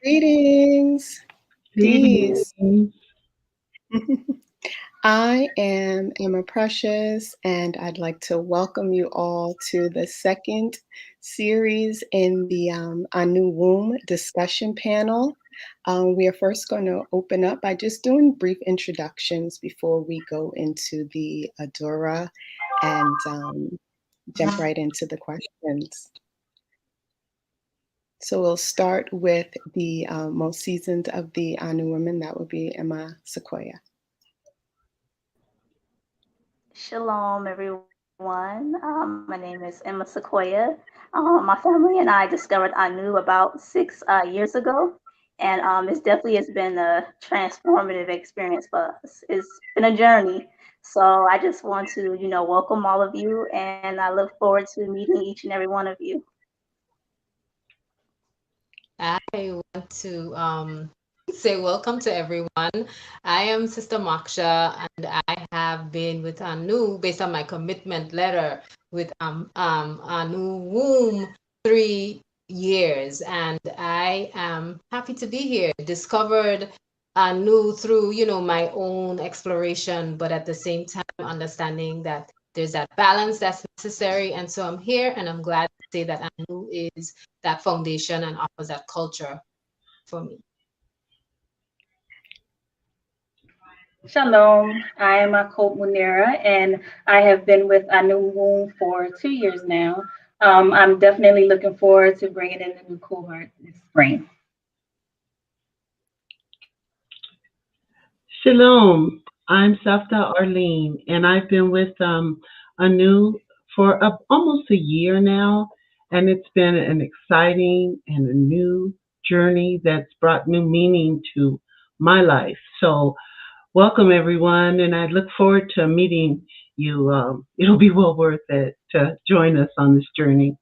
Greetings, peace. Greetings. I am Emma Precious, and I'd like to welcome you all to the second series in the ANU Wombmyn discussion panel. We are first going to open up by just doing brief introductions before we go into the Adora and jump right into the questions. So we'll start with the most seasoned of the ANU women. That would be Emma Sequoia. Shalom, everyone. My name is Emma Sequoia. My family and I discovered ANU about 6 years ago, and it definitely has been a transformative experience for us. It's been a journey. So I just want to, welcome all of you, and I look forward to meeting each and every one of you. I want to say welcome to everyone. I am Sister Moksha, and I have been with ANU based on my commitment letter with ANU Wombmyn 3 years, and I am happy to be here. Discovered ANU through my own exploration, but at the same time understanding that there's that balance that's necessary, and so I'm here, and I'm glad to say that ANU is that foundation and offers that culture for me. Shalom, I am Akot Munera, and I have been with ANU Wombmyn for 2 years now. I'm definitely looking forward to bringing in the new cohort this spring. Shalom. I'm Safta Arlene, and I've been with ANU for almost a year now, and it's been an exciting and a new journey that's brought new meaning to my life. So, welcome everyone, and I look forward to meeting you. It'll be well worth it to join us on this journey.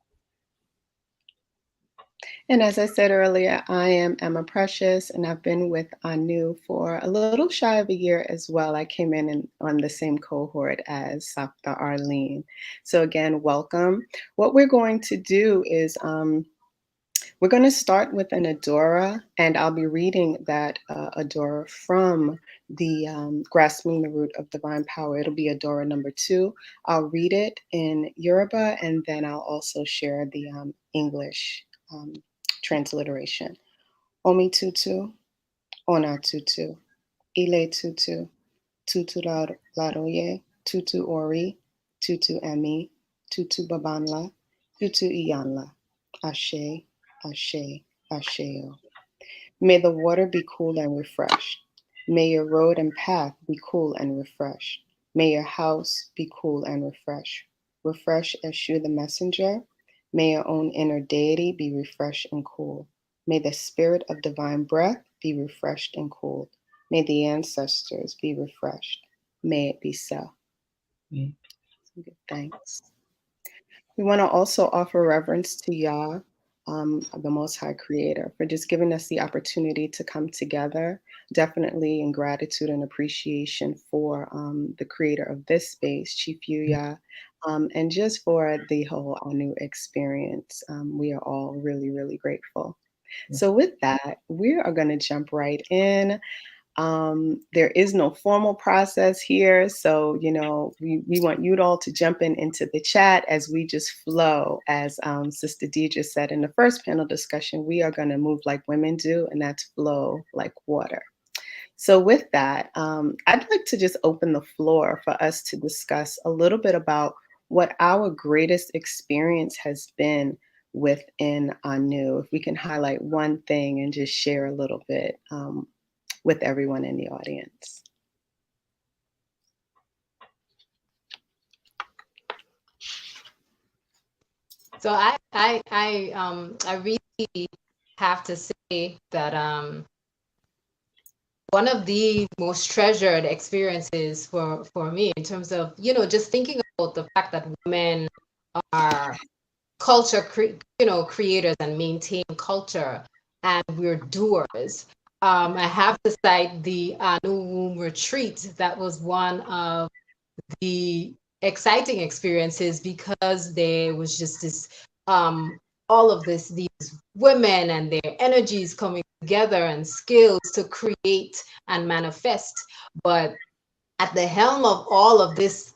And as I said earlier, I am Emma Precious, and I've been with ANU for a little shy of a year as well. I came in on the same cohort as Sapta Arlene. So again, welcome. What we're going to do is we're going to start with an Adora, and I'll be reading that Adora from the Grasping the Root of Divine Power. It'll be Adora number 2. I'll read it in Yoruba, and then I'll also share the English transliteration. Omi tutu, ona tutu, ile tutu, tutu laroye, tutu ori, tutu emi, tutu babanla, tutu iyanla, ashe, ashe, asheo. May the water be cool and refreshed. May your road and path be cool and refreshed. May your house be cool and refreshed. Refresh Eshu the messenger. May your own inner deity be refreshed and cool. May the spirit of divine breath be refreshed and cooled. May the ancestors be refreshed. May it be so. Some good thanks. We want to also offer reverence to Yah, the Most High Creator, for just giving us the opportunity to come together, definitely in gratitude and appreciation for the creator of this space, Chief Yuya, and just for the whole ANU experience. We are all really, really grateful. So with that, we are going to jump right in. There is no formal process here. So, we want you all to jump into the chat as we just flow. As Sister Deidre said in the first panel discussion, we are going to move like women do, and that's flow like water. So with that, I'd like to just open the floor for us to discuss a little bit about what our greatest experience has been within ANU. If we can highlight one thing and just share a little bit with everyone in the audience. So I really have to say that one of the most treasured experiences for me in terms of just thinking about the fact that women are culture creators and maintain culture, and we're doers. I have to cite the ANU Wombmyn retreat. That was one of the exciting experiences because there was just this all of these women and their energies coming together and skills to create and manifest. But at the helm of all of this,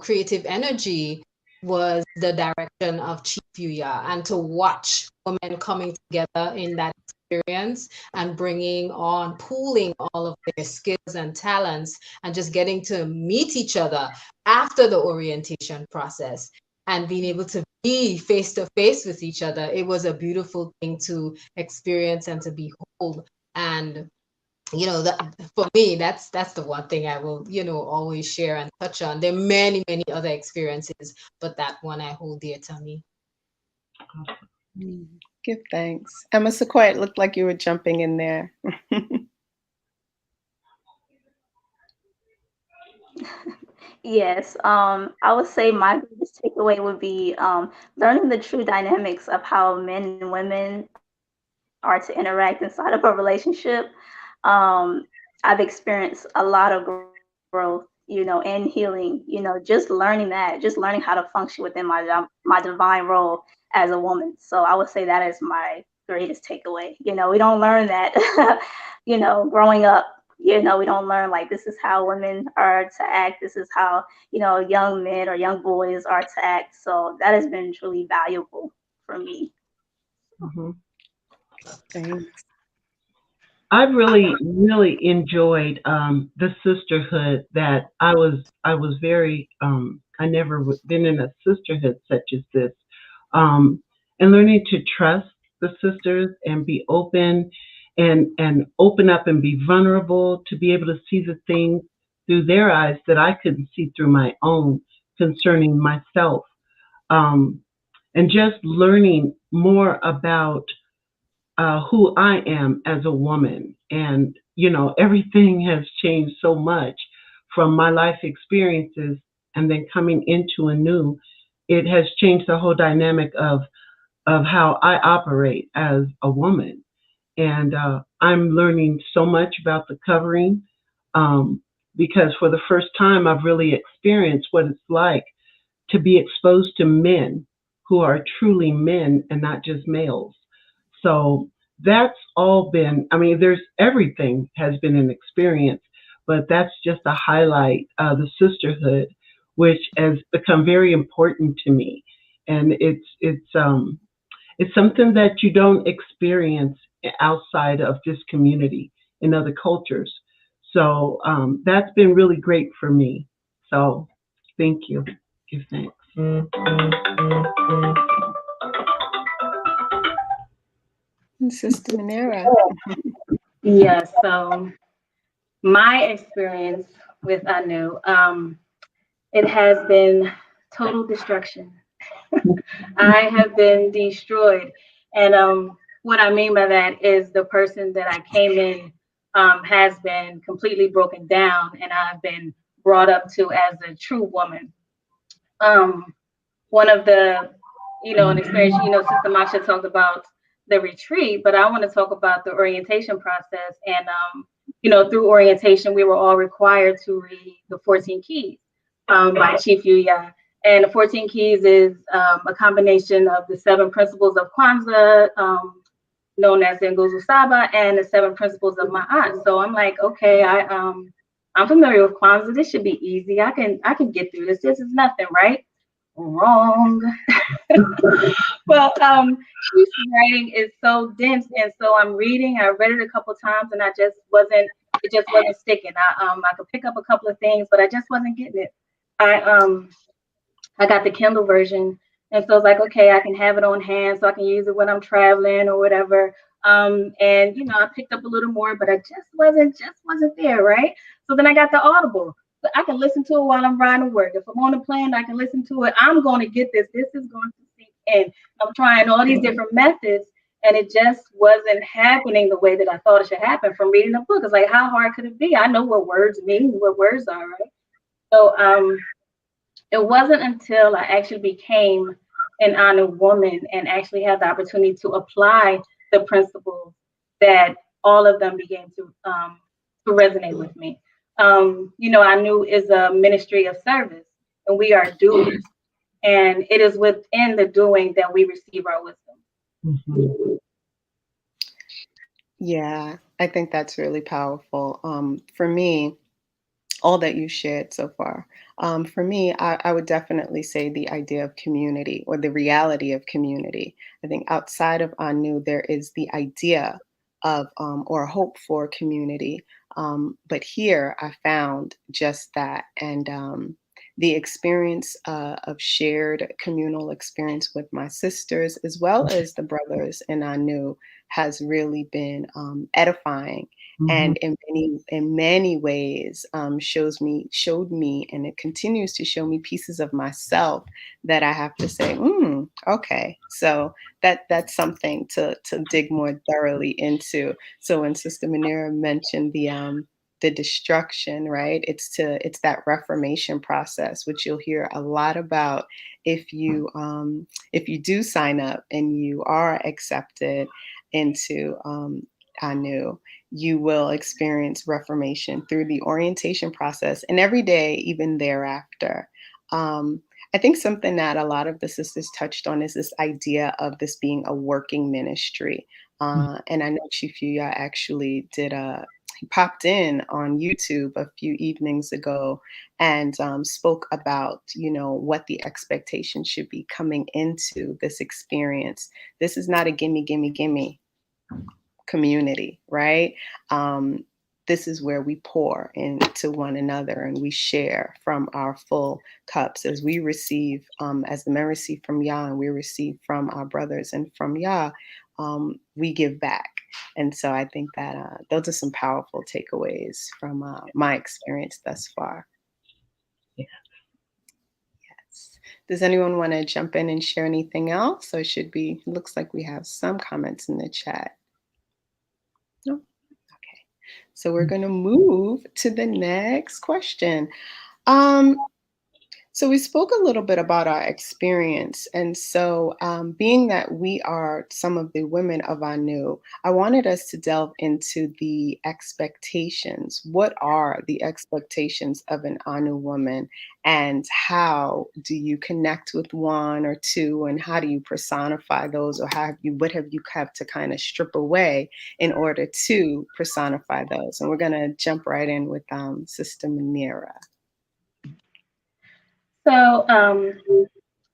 creative energy was the direction of Chief Yuya, and to watch women coming together in that experience and bringing on, pooling all of their skills and talents, and just getting to meet each other after the orientation process and being able to be face to face with each other. It was a beautiful thing to experience and to behold. And that for me, that's the one thing I will always share and touch on. There are many other experiences, but that one I hold dear to me. Give thanks. Emma Sequoia, it looked like you were jumping in there. Yes, I would say my biggest takeaway would be learning the true dynamics of how men and women are to interact inside of a relationship. I've experienced a lot of growth, and healing, just learning that, just learning how to function within my divine role as a woman. So I would say that is my greatest takeaway. We don't learn that, growing up. We don't learn like this is how women are to act. This is how, young men or young boys are to act. So that has been truly valuable for me. Mhm. Thanks. I've really enjoyed the sisterhood that I was very I never been in a sisterhood such as this, um, and learning to trust the sisters and be open and open up and be vulnerable to be able to see the things through their eyes that I couldn't see through my own concerning myself, um, and just learning more about who I am as a woman. And, everything has changed so much from my life experiences and then coming into a new. It has changed the whole dynamic of how I operate as a woman. And I'm learning so much about the covering, um, because for the first time, I've really experienced what it's like to be exposed to men who are truly men and not just males. So that's all been, I mean, there's everything has been an experience, but that's just a highlight of the sisterhood, which has become very important to me. And it's something that you don't experience outside of this community in other cultures. So that's been really great for me. So thank you. Give thanks. Sister Manera. Yes, so my experience with ANU, it has been total destruction. I have been destroyed. And what I mean by that is the person that I came in has been completely broken down, and I've been brought up to as a true woman. Um, One of the, an experience, Sister Masha talked about the retreat, but I want to talk about the orientation process. And, through orientation, we were all required to read the 14 Keys by Chief Yuya. And the 14 Keys is a combination of the 7 principles of Kwanzaa, known as the Nguzo Saba, and the 7 principles of Ma'at. So I'm like, okay, I'm familiar with Kwanzaa. This should be easy. I can get through this. This is nothing, right? Wrong. Well, Chief's writing is so dense, and so I'm reading. I read it a couple times, and it just wasn't sticking. I could pick up a couple of things, but I just wasn't getting it. I um, I got the Kindle version, and so it's like, okay, I can have it on hand, so I can use it when I'm traveling or whatever. And I picked up a little more, but I just wasn't there, right? So then I got the Audible. So I can listen to it while I'm riding to work. If I'm on a plane, I can listen to it. I'm going to get this. This is going to sink in. I'm trying all these different methods, and it just wasn't happening the way that I thought it should happen from reading a book. It's like, how hard could it be? I know what words mean, what words are, right? So it wasn't until I actually became an ANU woman and actually had the opportunity to apply the principles that all of them began to resonate with me. ANU is a ministry of service, and we are doers. And it is within the doing that we receive our wisdom. Mhm. Yeah, I think that's really powerful. For me, all that you shared so far. For me, I would definitely say the idea of community or the reality of community. I think outside of Anu, there is the idea of or hope for community. But here I found just that. And the experience of shared communal experience with my sisters, as well as the brothers in Anu, has really been edifying Mhm. and in many ways showed me and it continues to show me pieces of myself that I have to say, okay, so that's something to dig more thoroughly into. So when Sister Manira mentioned the destruction, right, it's that reformation process, which you'll hear a lot about if you do sign up and you are accepted into Anu. You will experience reformation through the orientation process and every day, even thereafter. Um, I think something that a lot of the sisters touched on is this idea of this being a working ministry. And I know Chief Yuya actually he popped in on YouTube a few evenings ago and spoke about, what the expectation should be coming into this experience. This is not a gimme, gimme, gimme community, right? Um, this is where we pour into one another and we share from our full cups as we receive, as the men receive from Yah and we receive from our brothers and from Yah, we give back. And so I think that those are some powerful takeaways from my experience thus far. Yeah. Yes. Does anyone want to jump in and share anything else? Or looks like we have some comments in the chat. No? Okay. So we're going to move to the next question. Um, so we spoke a little bit about our experience. And so being that we are some of the women of Anu, I wanted us to delve into the expectations. What are the expectations of an Anu woman? And how do you connect with one or two? And how do you personify those? Or what have you have to kind of strip away in order to personify those? And we're going to jump right in with Sister Manira. So,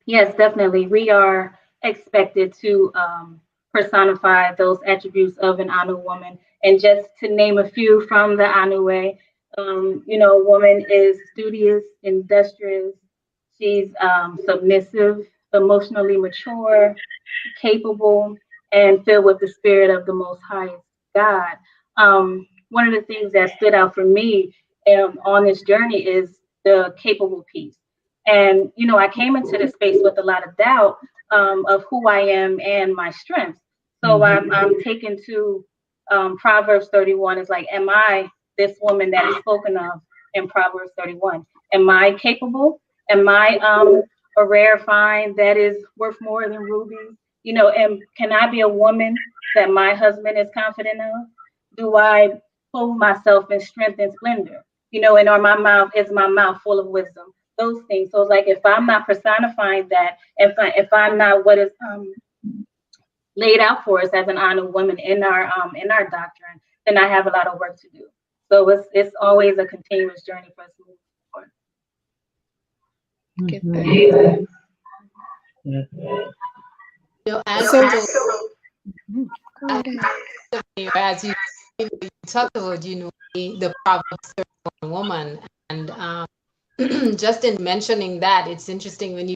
yes, definitely. We are expected to personify those attributes of an Anu woman. And just to name a few from the Anu way, a woman is studious, industrious, she's submissive, emotionally mature, capable, and filled with the spirit of the most highest God. One of the things that stood out for me on this journey is the capable piece. And, I came into this space with a lot of doubt of who I am and my strengths. So I'm taken to Proverbs 31. It's like, am I this woman that is spoken of in Proverbs 31? Am I capable? Am I a rare find that is worth more than rubies? And can I be a woman that my husband is confident of? Do I clothe myself in strength and splendor? And are my mouth full of wisdom? Those things. So it's like if I'm not personifying that, if I'm not what is laid out for us as an honor woman in our doctrine, then I have a lot of work to do. So it's always a continuous journey for us to move forward. Get that. As So, as you talked about, the Proverbs 31 woman, and just in mentioning that, it's interesting when you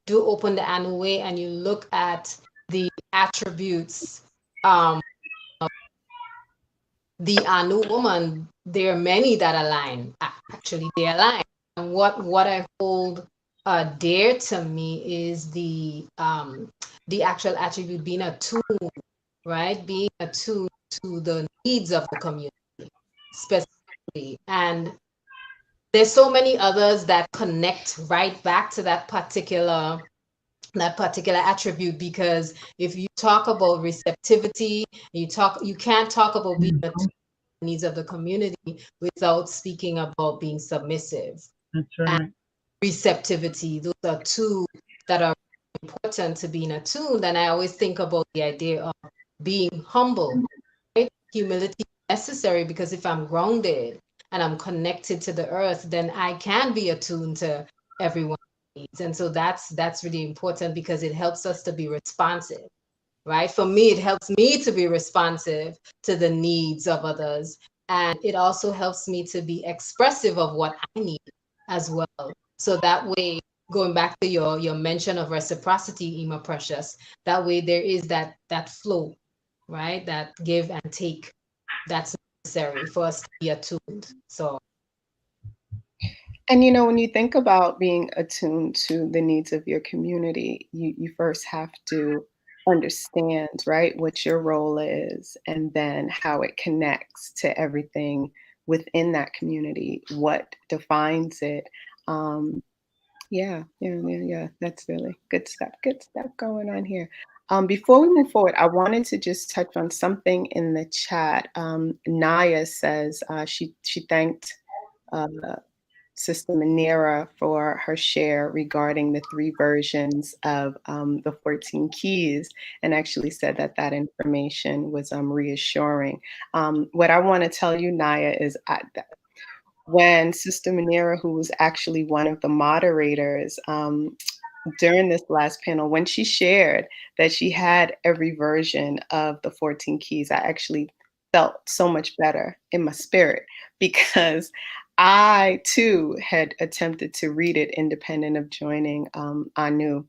do open the Anu way and you look at the attributes of the Anu woman. There are many that align. Actually, they align. And what I hold dear to me is the actual attribute being attuned, right? Being attuned to the needs of the community specifically. And there's so many others that connect right back to that particular attribute, because if you talk about receptivity, you can't talk about being attuned to the needs of the community without speaking about being submissive. That's right. And receptivity, those are two that are important to being attuned. And I always think about the idea of being humble, right? Humility is necessary because if I'm grounded and I'm connected to the earth, then I can be attuned to everyone's needs. And so that's really important because it helps us to be responsive, right? For me, it helps me to be responsive to the needs of others. And it also helps me to be expressive of what I need as well. So that way, going back to your mention of reciprocity, Ima Precious, that way there is that flow, right? That give and take that's necessary for us to be attuned. So And you know, when you think about being attuned to the needs of your community, you first have to understand, right, what your role is, and then how it connects to everything within that community, what defines it. Um, yeah. That's really good stuff. Good stuff going on here. Before we move forward, I wanted to just touch on something in the chat. Naya says she thanked uh, Sister Manera for her share regarding the three versions of the 14 keys, and actually said that that information was reassuring. What I want to tell you, Naya, is when Sister Manera, who was actually one of the moderators during this last panel, when she shared that she had every version of the 14 keys, I actually felt so much better in my spirit because I too had attempted to read it independent of joining ANU.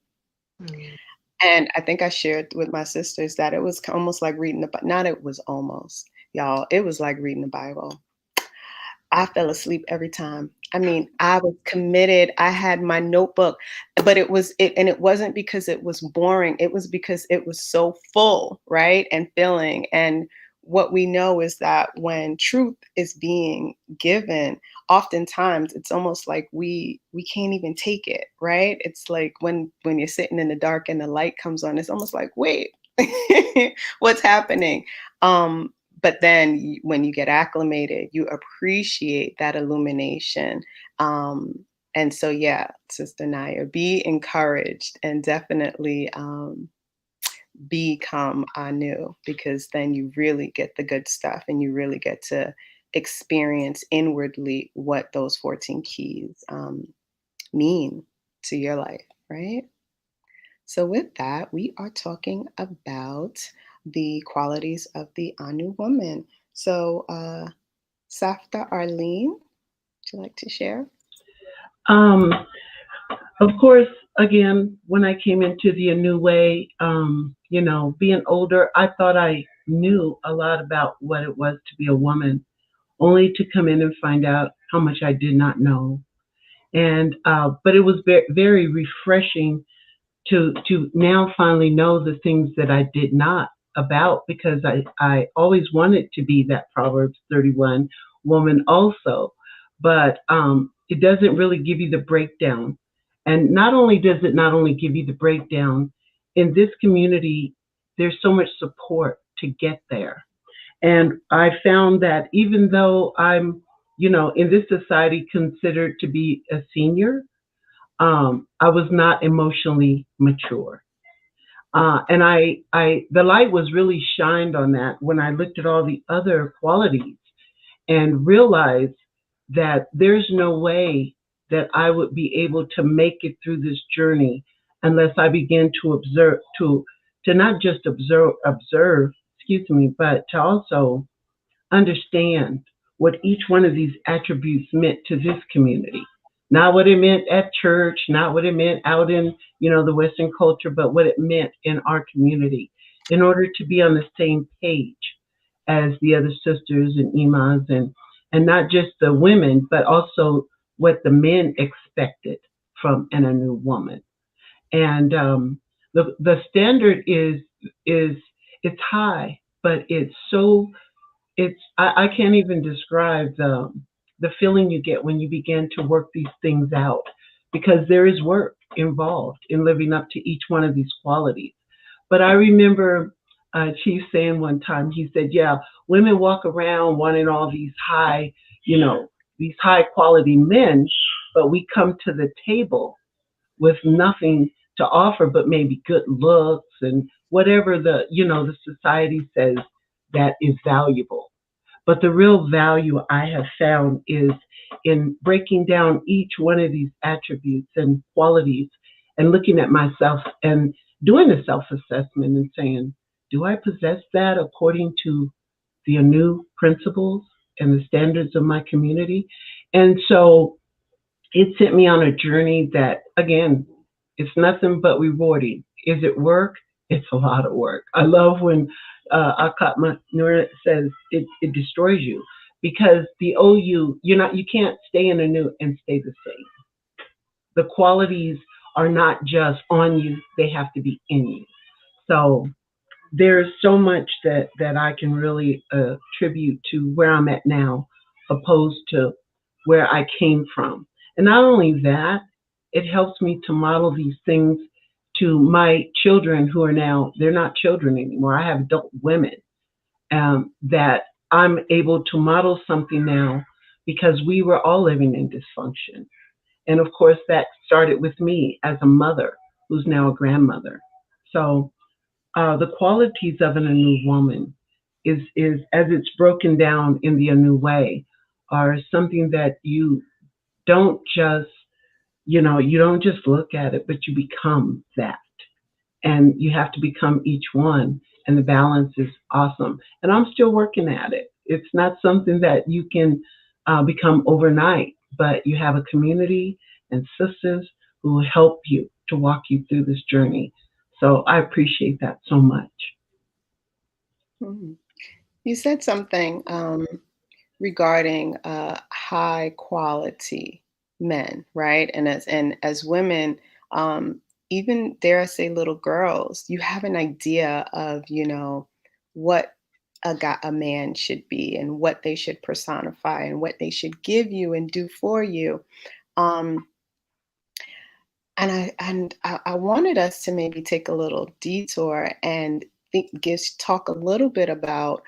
mm, And I think I shared with my sisters that it was almost like reading the, not it was almost, y'all, it was like reading the Bible. I fell asleep every time. I mean, I was committed. I had my notebook, but it wasn't because it was boring. It was because it was so full, right? And filling. And what we know is that when truth is being given, oftentimes it's almost like we can't even take it, right? It's like when you're sitting in the dark and the light comes on, it's almost like, wait, what's happening? Um, but then when you get acclimated, you appreciate that illumination. And so, yeah, Sister Naya, be encouraged and definitely become anew, because then you really get the good stuff and you really get to experience inwardly what those 14 keys mean to your life, right? So with that, we are talking about the qualities of the ANU woman. So Safta Arlene, would you like to share? Um, of course, again, when I came into the new way, being older, I thought I knew a lot about what it was to be a woman, only to come in and find out how much I did not know. And but it was very refreshing to now finally know the things that I did not about, because I always wanted to be that Proverbs 31 woman also. But it doesn't really give you the breakdown. And not only does it not only give you the breakdown, in this community, there's so much support to get there. And I found that even though I'm, in this society considered to be a senior, I was not emotionally mature. And the light was really shined on that when I looked at all the other qualities and realized that there's no way that I would be able to make it through this journey unless I begin to observe, to not just observe, excuse me, but to also understand what each one of these attributes meant to this community. Not what it meant at church, not what it meant out in, the Western culture, but what it meant in our community in order to be on the same page as the other sisters and imams, and not just the women, but also what the men expected from an ANU woman. And the standard is it's high, but I can't even describe the feeling you get when you begin to work these things out, because there is work involved in living up to each one of these qualities. But I remember Chief saying one time, he said, yeah, women walk around wanting all these these high quality men, but we come to the table with nothing to offer, but maybe good looks and whatever the society says that is valuable. But the real value I have found is in breaking down each one of these attributes and qualities and looking at myself and doing a self assessment and saying, do I possess that according to the ANU principles and the standards of my community? And so it sent me on a journey that, again, it's nothing but rewarding. Is it work? It's a lot of work. I love when Akatma Nur says it destroys you, because the OU, you can't stay in a new and stay the same. The qualities are not just on you, they have to be in you. So there's so much that I can really attribute to where I'm at now, opposed to where I came from. And not only that, it helps me to model these things to my children who are now, they're not children anymore. I have adult women that I'm able to model something now, because we were all living in dysfunction. And of course, that started with me as a mother who's now a grandmother. So the qualities of an ANU woman is as it's broken down in the ANU way, are something that don't just you don't just look at it, but you become that, and you have to become each one. And the balance is awesome. And I'm still working at it. It's not something that you can become overnight, but you have a community and sisters who will help you to walk you through this journey. So I appreciate that so much. You said something regarding high quality men, right? And as women, even dare I say little girls, you have an idea of what a man should be and what they should personify and what they should give you and do for you. And I wanted us to maybe take a little detour and talk a little bit about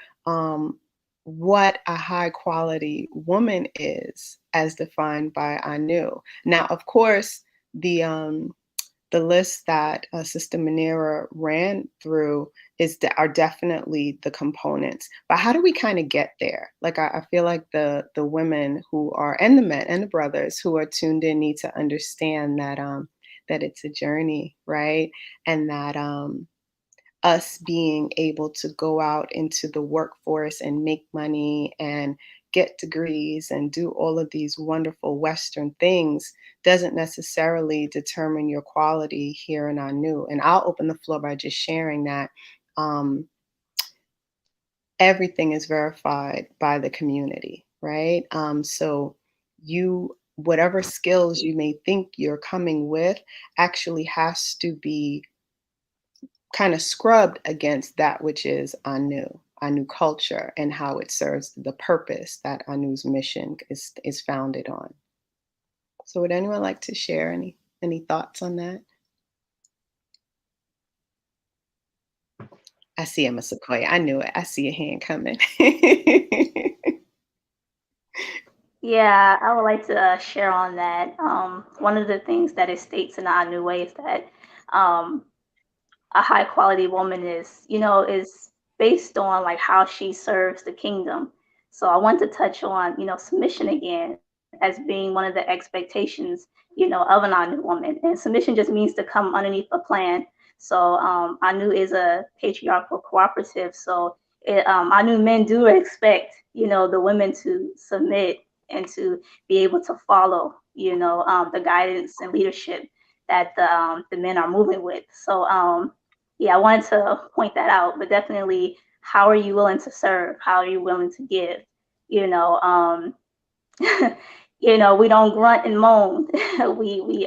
what a high quality woman is as defined by ANU. Now, of course, the list that Sister Manera ran through are definitely the components. But how do we kind of get there? Like I feel like the women who are, and the men and the brothers who are tuned in, need to understand that it's a journey, right? And that us being able to go out into the workforce and make money and get degrees and do all of these wonderful Western things doesn't necessarily determine your quality here in ANU. And I'll open the floor by just sharing that everything is verified by the community, right? So whatever skills you may think you're coming with actually has to be kind of scrubbed against that which is ANU culture, and how it serves the purpose that ANU's mission is founded on. So would anyone like to share any thoughts on that? I see Emma Sequoia. I knew it. I see a hand coming. Yeah, I would like to share on that. One of the things that it states in the ANU way is that a high quality woman is based on like how she serves the kingdom. So I want to touch on, submission again as being one of the expectations, of an ANU woman. And submission just means to come underneath a plan. So ANU is a patriarchal cooperative. So ANU men do expect, the women to submit and to be able to follow, the guidance and leadership that the men are moving with. So yeah, I wanted to point that out, but definitely, how are you willing to serve? How are you willing to give? You know, we don't grunt and moan. we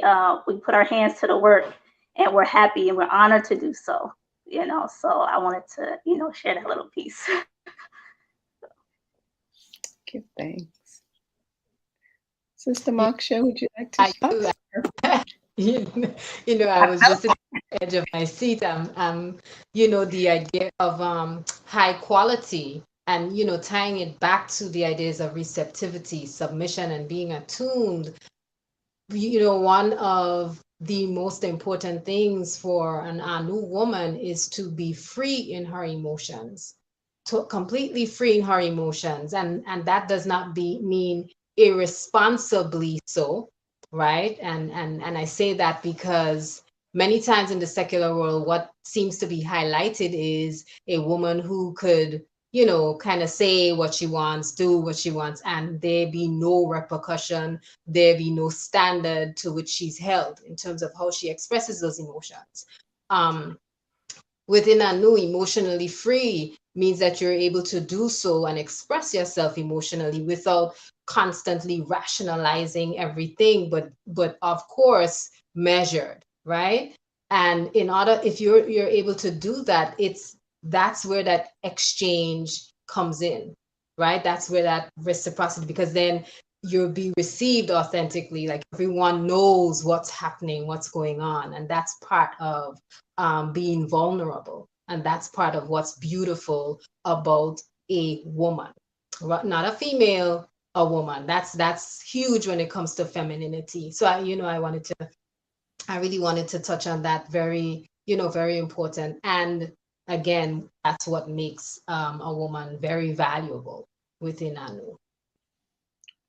put our hands to the work, and we're happy and we're honored to do so. So I wanted to share that little piece. Give thanks. Sister Moksha, would you like to share? I was just at the edge of my seat. The idea of high quality, and tying it back to the ideas of receptivity, submission, and being attuned. One of the most important things for an ANU woman is to be free in her emotions, to completely free in her emotions, and that does not mean irresponsibly so, right? And I say that because many times in the secular world, what seems to be highlighted is a woman who could, kind of say what she wants, do what she wants, and there be no repercussion, there be no standard to which she's held in terms of how she expresses those emotions. Um, Within ANU, emotionally free means that you're able to do so and express yourself emotionally without constantly rationalizing everything, but of course measured, right? And in order, if you're able to do that, that's where that exchange comes in, right? That's where that reciprocity, because then you'll be received authentically, like everyone knows what's happening, what's going on, and that's part of being vulnerable. And that's part of what's beautiful about a woman, not a female, a woman. That's huge when it comes to femininity. So I really wanted to touch on that. Very, very important. And again, that's what makes a woman very valuable within ANU.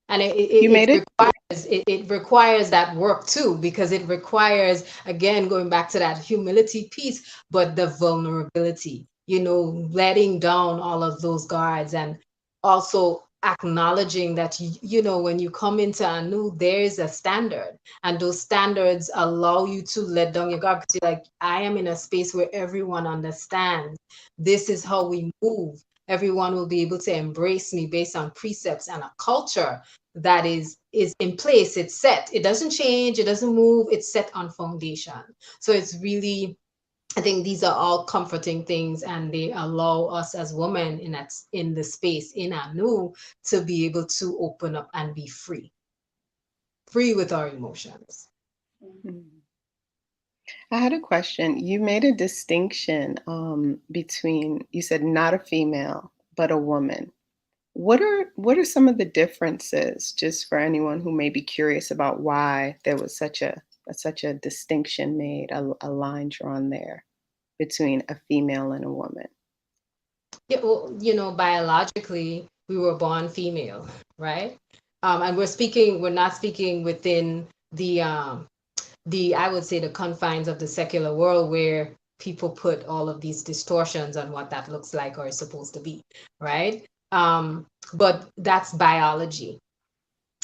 And You made it. it requires that work too, because it requires, again, going back to that humility piece, but the vulnerability, letting down all of those guards, and also acknowledging that when you come into ANU, there is a standard, and those standards allow you to let down your guard, because you're like, I am in a space where everyone understands this is how we move. Everyone will be able to embrace me based on precepts and a culture that is in place. It's set, it doesn't change, it doesn't move, it's set on foundation. So it's really, I think these are all comforting things, and they allow us as women in the space in ANU to be able to open up and be free with our emotions. Mm. I had a question. You made a distinction between, you said not a female, but a woman. What are some of the differences, just for anyone who may be curious about why there was such a distinction made, a line drawn there between a female and a woman? Yeah, well, biologically, we were born female, right? And we're not speaking within the I would say the confines of the secular world, where people put all of these distortions on what that looks like or is supposed to be, right? But that's biology.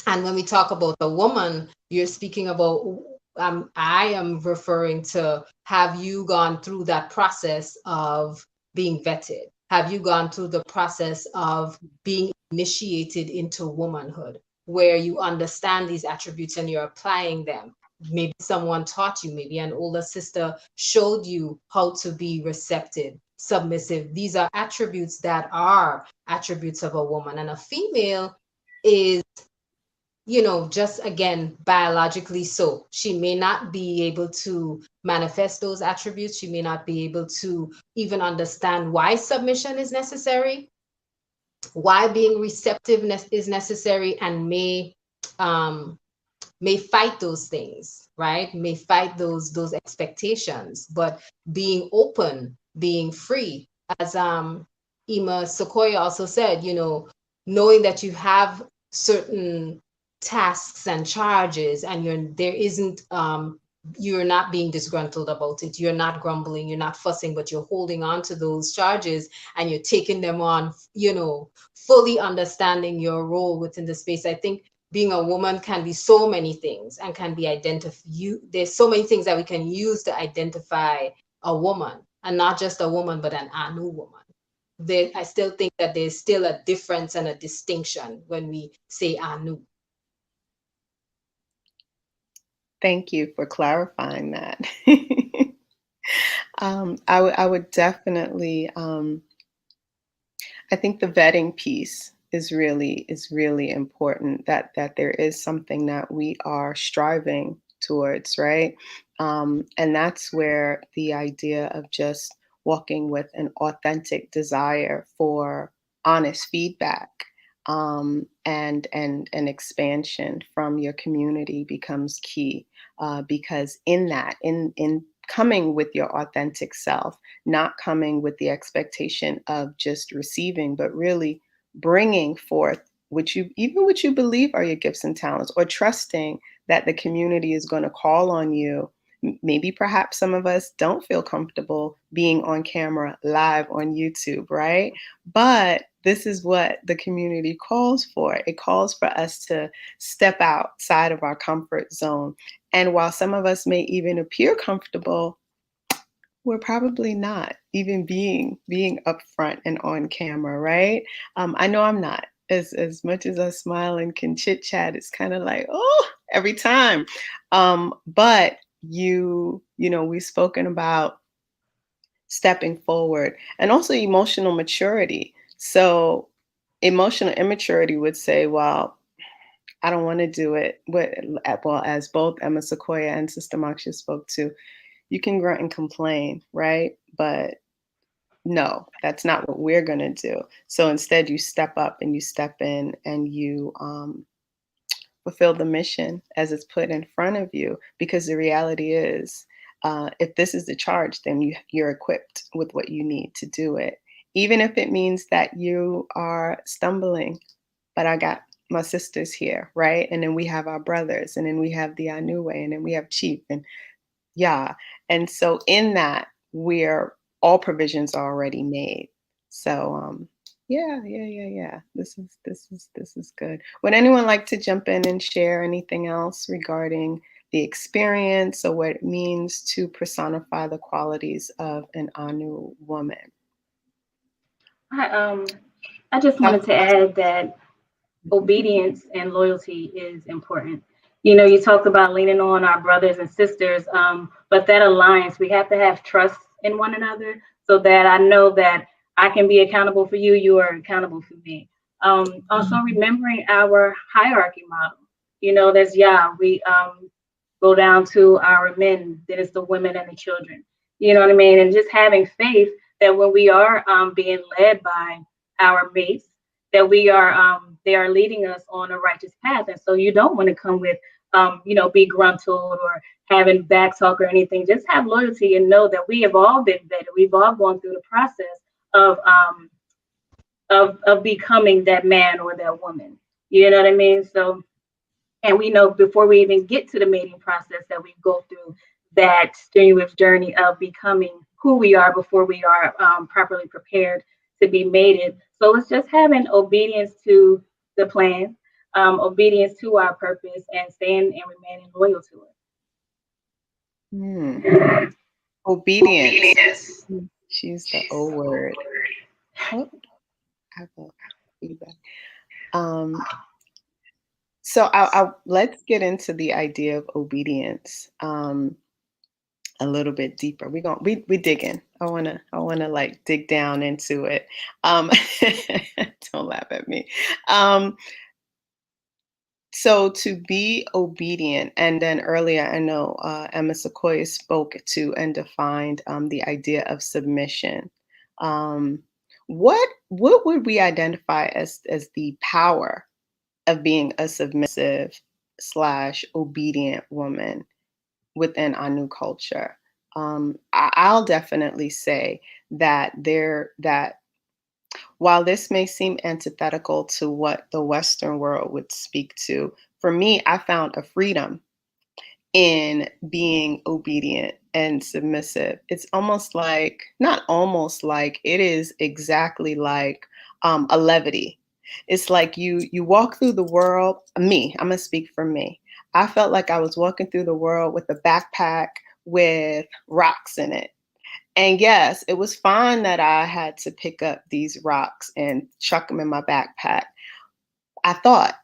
And when we talk about a woman, you're speaking about, I am referring to, have you gone through that process of being vetted? Have you gone through the process of being initiated into womanhood, where you understand these attributes and you're applying them? Maybe someone taught you, maybe an older sister showed you how to be receptive, submissive. These are attributes that are attributes of a woman. And a female is, just again, biologically so. She may not be able to manifest those attributes. She may not be able to even understand why submission is necessary, why being receptiveness is necessary, and may fight those things, right? May fight those expectations, but being open, being free, as Ima Sequoia also said, knowing that you have certain tasks and charges, and you're not being disgruntled about it, you're not grumbling, you're not fussing, but you're holding on to those charges and you're taking them on, fully understanding your role within the space. I think being a woman can be so many things, and can be there's so many things that we can use to identify a woman, and not just a woman, but an ANU woman. I still think that there's still a difference and a distinction when we say ANU. Thank you for clarifying that. I would definitely. I think the vetting piece is really important. That there is something that we are striving towards, right? And that's where the idea of just walking with an authentic desire for honest feedback and expansion from your community becomes key, because in that, in coming with your authentic self, not coming with the expectation of just receiving, but really bringing forth what you believe are your gifts and talents, or trusting that the community is going to call on you. Maybe perhaps some of us don't feel comfortable being on camera live on YouTube, right? But this is what the community calls for. It calls for us to step outside of our comfort zone. And while some of us may even appear comfortable, we're probably not even being upfront and on camera, right? I know I'm not. As much as I smile and can chit chat, it's kind of like, oh, every time. But you know, we've spoken about stepping forward and also emotional maturity. So emotional immaturity would say, well, I don't want to do it. Well, as both Emma Sequoia and Sister Maksha spoke to, you can grunt and complain, right? But no, that's not what we're going to do. So instead, you step up and you step in and you fulfill the mission as it's put in front of you. Because the reality is, if this is the charge, then you're equipped with what you need to do it. Even if it means that you are stumbling, but I got my sisters here, right? And then we have our brothers, and then we have the ANU way, and then we have Chief, and yeah. And so in that, we're all provisions are already made. So yeah. This is good. Would anyone like to jump in and share anything else regarding the experience or what it means to personify the qualities of an ANU woman? I just wanted to add that obedience and loyalty is important. You know, you talked about leaning on our brothers and sisters, but that alliance, we have to have trust in one another so that I know that I can be accountable for you, you are accountable for me. Also, remembering our hierarchy model. You know, there's we go down to our men, then it's the women and the children. You know what I mean? And just having faith that when we are being led by our mates, that we are they are leading us on a righteous path. And so you don't want to come with be gruntled or having back talk or anything. Just have loyalty and know that we have all been vetted. We've all gone through the process of becoming that man or that woman. You know what I mean? So, and we know before we even get to the mating process that we go through that strenuous journey of becoming who we are before we are properly prepared to be mated. So it's just having obedience to the plan, obedience to our purpose, and staying and remaining loyal to Hmm. it. Obedience. She's the O word. Oh, I have a feedback. So let's get into the idea of obedience a little bit deeper. We dig in. I wanna like dig down into it. Um, don't laugh at me. Um, so to be obedient, and then earlier I know Emma Sequoia spoke to and defined the idea of submission. Um, what would we identify as the power of being a submissive slash obedient woman within our new culture? I'll definitely say that while this may seem antithetical to what the Western world would speak to, for me, I found a freedom in being obedient and submissive. It's almost like, not almost like, it is exactly like a levity. It's like you walk through the world. I'm gonna speak for me. I felt like I was walking through the world with a backpack with rocks in it. And yes, it was fine that I had to pick up these rocks and chuck them in my backpack. I thought,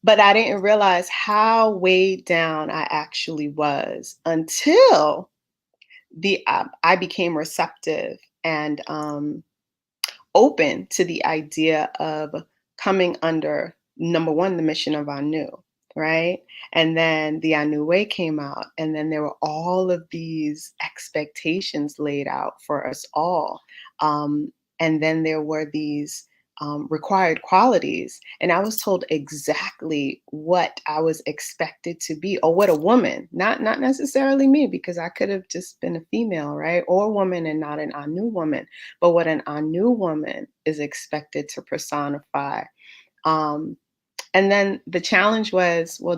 but I didn't realize how weighed down I actually was until I became receptive and open to the idea of coming under, number one, the mission of ANU, right? And then the ANU way came out, and then there were all of these expectations laid out for us all. And then there were these required qualities. And I was told exactly what I was expected to be, or what a woman, not necessarily me, because I could have just been a female, right? Or a woman and not an ANU woman, but what an ANU woman is expected to personify. Um, and then the challenge was, well,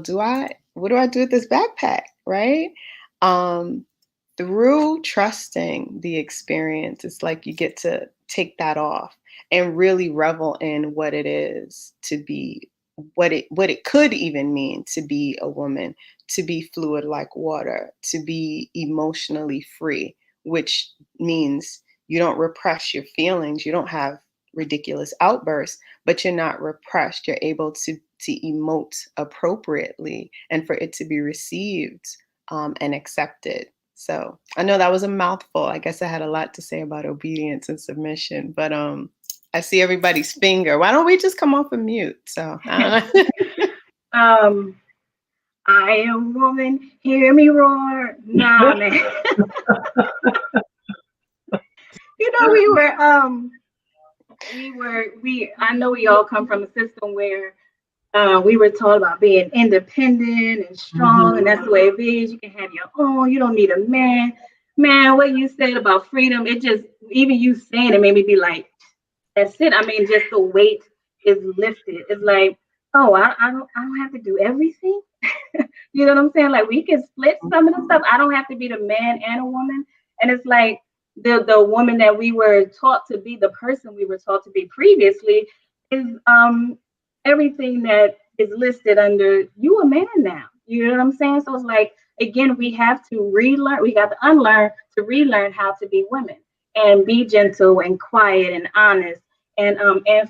what do I do with this backpack, right? Um, Through trusting the experience, it's like you get to take that off and really revel in what it is to be, what it could even mean to be a woman, to be fluid like water, to be emotionally free, which means you don't repress your feelings, you don't have ridiculous outbursts, but you're not repressed. You're able to emote appropriately and for it to be received and accepted. So I know that was a mouthful. I guess I had a lot to say about obedience and submission, but I see everybody's finger. Why don't we just come off of mute? So I don't know. I am woman, hear me roar. Nah, man. I know we all come from a system where we were taught about being independent and strong, and that's the way it is. You can have your own. You don't need a man. Man, what you said about freedom, it just, even you saying it made me be like, that's it. I mean, just the weight is lifted. It's like, oh, I don't have to do everything. You know what I'm saying? Like, we can split some of the stuff. I don't have to be the man and a woman. And it's like the woman that we were taught to be, the person we were taught to be previously, is everything that is listed under you a man now. You know what I'm saying? So it's like, again, we have to relearn, we got to unlearn to relearn how to be women and be gentle and quiet and honest and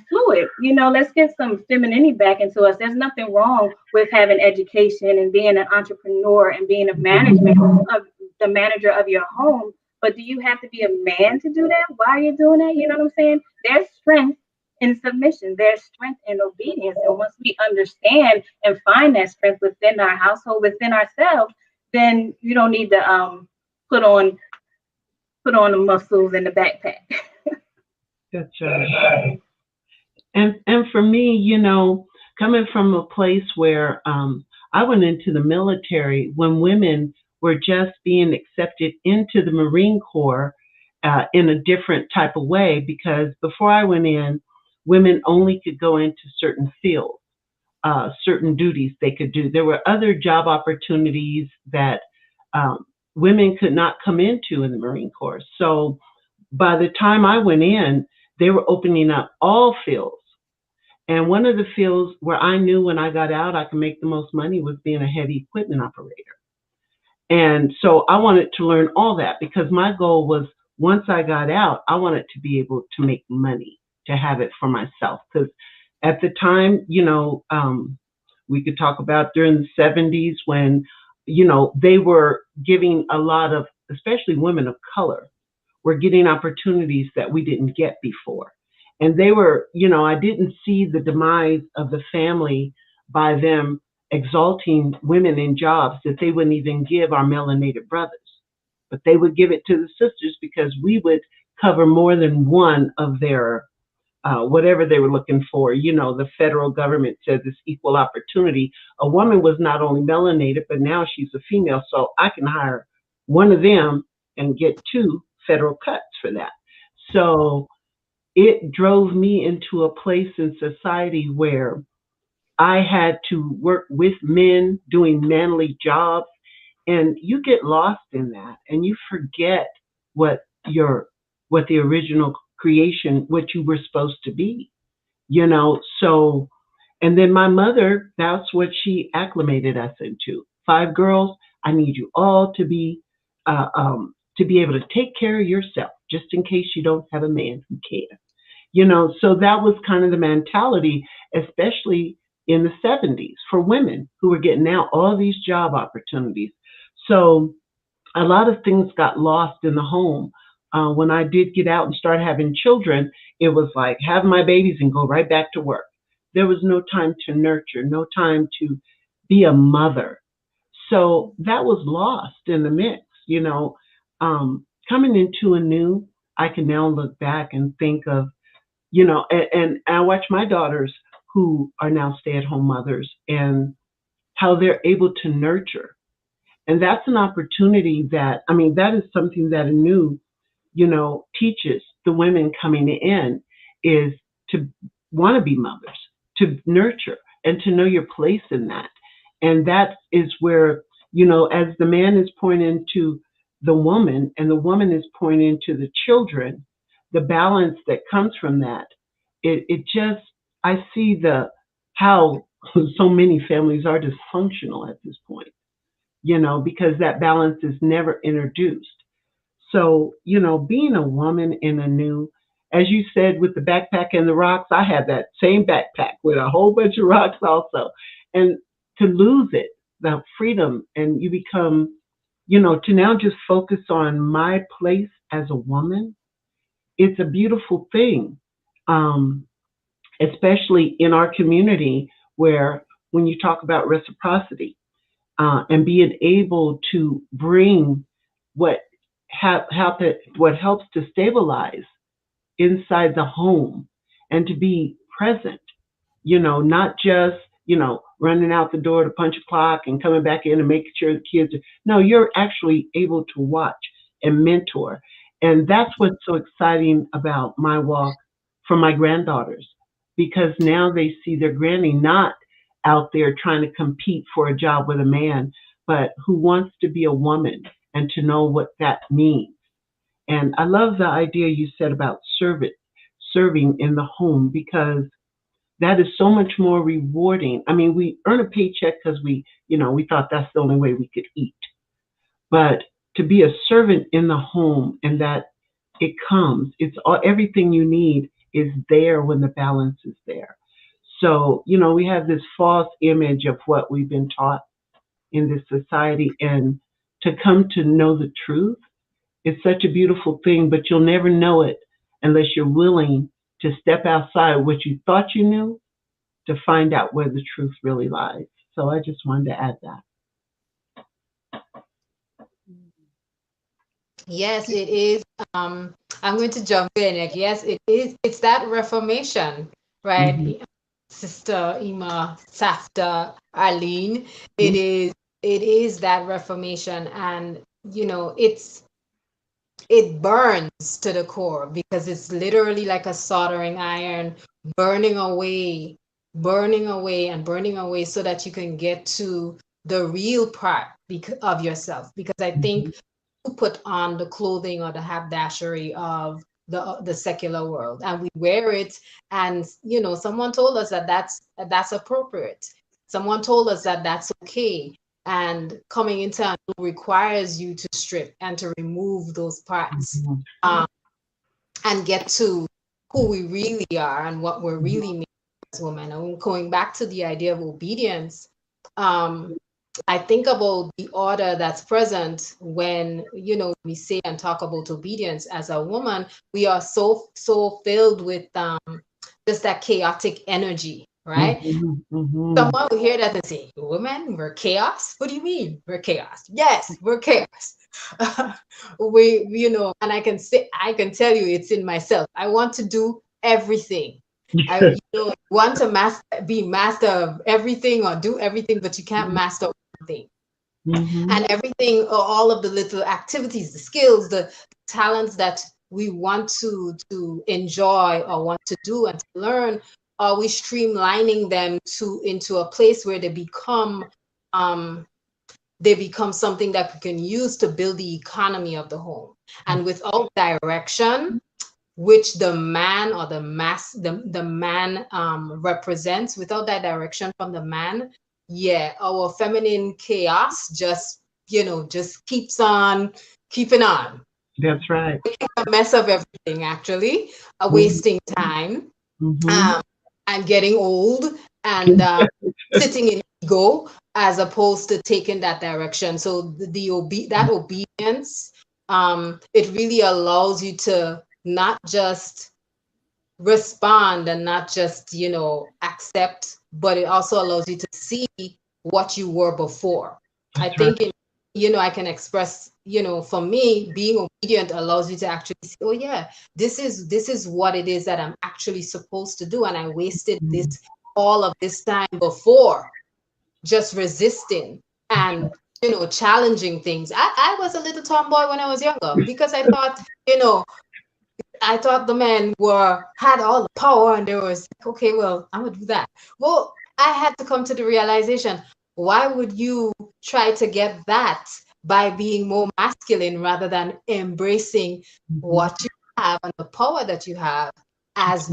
fluid. You know, let's get some femininity back into us. There's nothing wrong with having education and being an entrepreneur and being a management of the manager of your home. But do you have to be a man to do that? Why are you doing that? You know what I'm saying? There's strength in submission. There's strength in obedience. And once we understand and find that strength within our household, within ourselves, then you don't need to put on the muscles in the backpack. That's right. And for me, coming from a place where I went into the military when women were just being accepted into the Marine Corps in a different type of way, because before I went in, women only could go into certain fields, certain duties they could do. There were other job opportunities that women could not come into in the Marine Corps. So by the time I went in, they were opening up all fields. And one of the fields where I knew when I got out I could make the most money was being a heavy equipment operator. And so I wanted to learn all that, because my goal was, once I got out, I wanted to be able to make money, to have it for myself. Because at the time, we could talk about during the 70s when, they were giving a lot of, especially women of color, were getting opportunities that we didn't get before. And they were, I didn't see the demise of the family by them exalting women in jobs that they wouldn't even give our melanated brothers. But they would give it to the sisters because we would cover more than one of their whatever they were looking for. The federal government said this equal opportunity. A woman was not only melanated, but now she's a female. So I can hire one of them and get 2 federal cuts for that. So it drove me into a place in society where I had to work with men doing manly jobs, and you get lost in that and you forget what the original creation, what you were supposed to be, so. And then my mother, that's what she acclimated us into. 5 girls, I need you all to be able to take care of yourself, just in case you don't have a man who can. So that was kind of the mentality, especially in the 70s, for women who were getting out all these job opportunities. So a lot of things got lost in the home. When I did get out and start having children, it was like, have my babies and go right back to work. There was no time to nurture, no time to be a mother. So that was lost in the mix. Coming into ANU, I can now look back and think of And I watch my daughters who are now stay-at-home mothers and how they're able to nurture. And that's an opportunity that, I mean, that is something that ANU, teaches the women coming in is to want to be mothers, to nurture and to know your place in that. And that is where, as the man is pointing to the woman and the woman is pointing to the children, the balance that comes from that, it just, I see how so many families are dysfunctional at this point, because that balance is never introduced. So, being a woman in ANU, as you said, with the backpack and the rocks, I had that same backpack with a whole bunch of rocks also. And to lose it, the freedom, and you become, to now just focus on my place as a woman, it's a beautiful thing. Especially in our community where when you talk about reciprocity, and being able to bring what what helps to stabilize inside the home and to be present, not just, running out the door to punch a clock and coming back in and making sure the kids are, no, you're actually able to watch and mentor. And that's what's so exciting about my walk for my granddaughters, because now they see their granny not out there trying to compete for a job with a man, but who wants to be a woman and to know what that means. And I love the idea you said about serving in the home, because that is so much more rewarding. I mean, we earn a paycheck because we thought that's the only way we could eat. But to be a servant in the home and that it's everything you need is there when the balance is there. So, we have this false image of what we've been taught in this society, and to come to know the truth is such a beautiful thing, but you'll never know it unless you're willing to step outside what you thought you knew to find out where the truth really lies. So I just wanted to add that. Yes, it is. I'm going to jump in. Like, yes, it is. It's that reformation, Mm-hmm. right? Sister Ima, Safta, Arlene. It Mm-hmm. is. It is that reformation, and it burns to the core because it's literally like a soldering iron, burning away, burning away, and burning away, so that you can get to the real part of yourself. Because I think put on the clothing or the haberdashery of the secular world, and we wear it, and someone told us that that's appropriate. Someone told us that that's okay, and coming into ANU requires you to strip and to remove those parts, Mm-hmm. and get to who we really are and what we're really made as women. And going back to the idea of obedience, I think about the order that's present when, we say and talk about obedience as a woman. We are so filled with just that chaotic energy, right? Mm-hmm. Mm-hmm. Someone will hear that and say, "Women, we're chaos." What do you mean we're chaos? Yes, we're chaos. And I can tell you it's in myself. I want to do everything. I want to be master of everything or do everything, but you can't master one thing. Mm-hmm. And everything, all of the little activities, the skills, the talents that we want to enjoy or want to do and to learn, are we streamlining them into a place where um, they become something that we can use to build the economy of the home. And without direction, which the man or the man represents, without that direction from the man, yeah, our feminine chaos just keeps on keeping on, That's right. making a mess of everything, actually, Mm-hmm. wasting time, Mm-hmm. um, and getting old, and sitting in ego, as opposed to taking that direction. So that obedience, it really allows you to not just respond and not just accept, but it also allows you to see what you were before. I That's right. think I can express for me, being obedient allows you to actually see, oh yeah, this is what it is that I'm actually supposed to do, and I wasted this all of this time before just resisting and challenging things. I was a little tomboy when I was younger because you know I thought the men had all the power, and there was like, okay, well, I'm gonna do that. Well, I had to come to the realization, why would you try to get that by being more masculine rather than embracing what you have and the power that you have as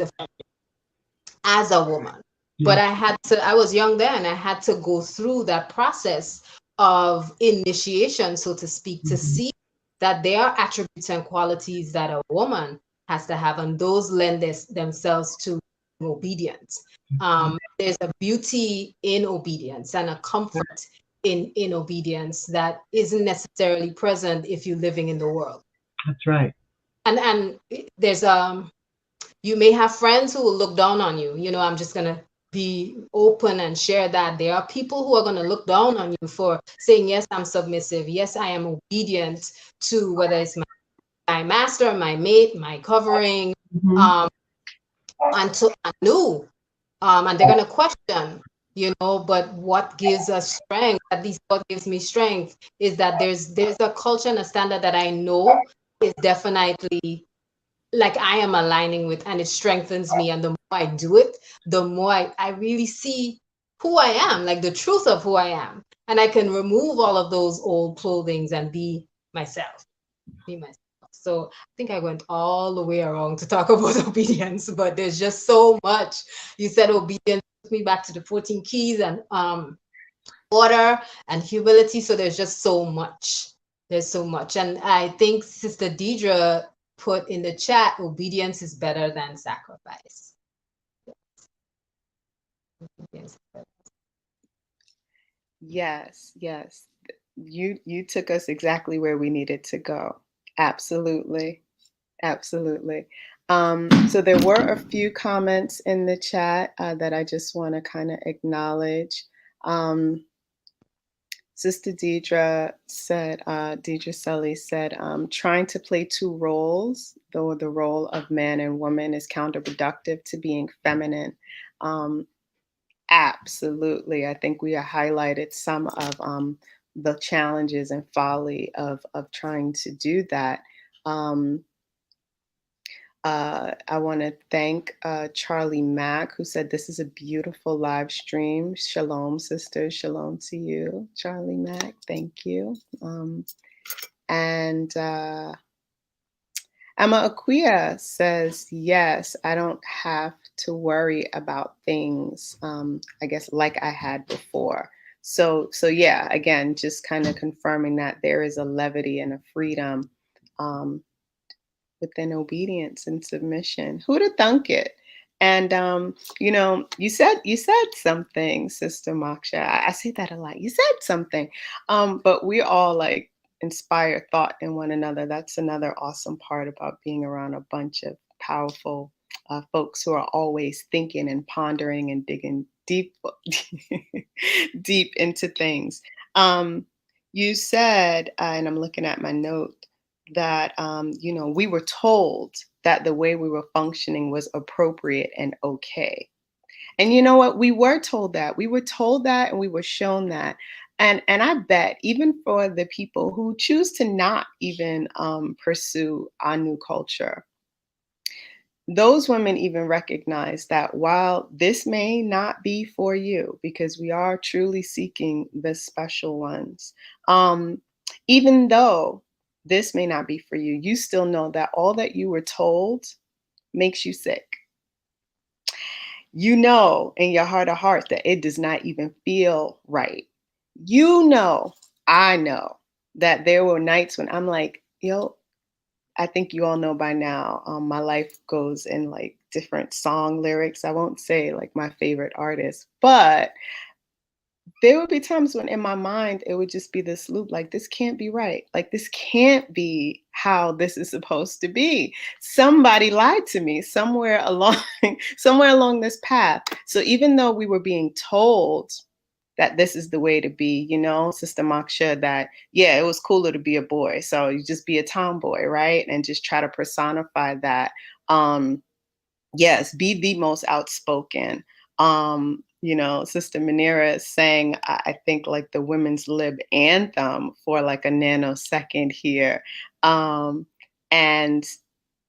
a woman? But I was young then, I had to go through that process of initiation, so to speak, to see that there are attributes and qualities that a woman has to have, and those lend themselves to obedience. There's a beauty in obedience and a comfort in obedience that isn't necessarily present if you're living in the world. That's right. And there's you may have friends who will look down on you. I'm just going to be open and share that there are people who are going to look down on you for saying, yes, I'm submissive. Yes, I am obedient to whether it's my master, my mate, my covering, and to ANU. And they're going to question, but what gives us strength, at least what gives me strength, is that there's a culture and a standard that I know is definitely like I am aligning with, and it strengthens me. And the more I do it, the more I really see who I am, like the truth of who I am. And I can remove all of those old clothings and be myself. So I think I went all the way around to talk about obedience, but there's just so much. You said obedience took me back to the 14 keys and order and humility. So there's just so much. There's so much. And I think Sister Deidre put in the chat, obedience is better than sacrifice. Yes, yes. You took us exactly where we needed to go. Absolutely. Absolutely. So there were a few comments in the chat that I just want to kind of acknowledge. Sister Deidre said, Deidre Sully said, trying to play two roles, though the role of man and woman is counterproductive to being feminine. Absolutely. I think we have highlighted some of the challenges and folly of trying to do that. I want to thank Charlie Mack, who said, this is a beautiful live stream. Shalom, sister. Shalom to you, Charlie Mack. Thank you. And Emma Aquia says, yes, I don't have to worry about things, I guess, like I had before. So yeah, again, just kind of confirming that there is a levity and a freedom within obedience and submission. Who'd have thunk it? And you said something, Sister Moksha. I say that a lot. You said something, but we all like inspire thought in one another. That's another awesome part about being around a bunch of powerful folks who are always thinking and pondering and digging deep, deep into things. You said, and I'm looking at my note, that we were told that the way we were functioning was appropriate and okay. And you know what? We were told that. We were told that, and we were shown that. And I bet even for the people who choose to not even pursue ANU culture, those women even recognize that while this may not be for you, because we are truly seeking the special ones, even though this may not be for you, you still know that all that you were told makes you sick. You know in your heart of hearts that it does not even feel right. I know that there were nights when I'm like, I think you all know by now, my life goes in like different song lyrics. I won't say like my favorite artist, but there would be times when in my mind, it would just be this loop, like, this can't be right. Like, this can't be how this is supposed to be. Somebody lied to me somewhere along this path. So even though we were being told that this is the way to be, Sister Moksha, that, yeah, it was cooler to be a boy. So you just be a tomboy, right? And just try to personify that. Yes, be the most outspoken. Sister Manira sang, I think, like the women's lib anthem for like a nanosecond here. And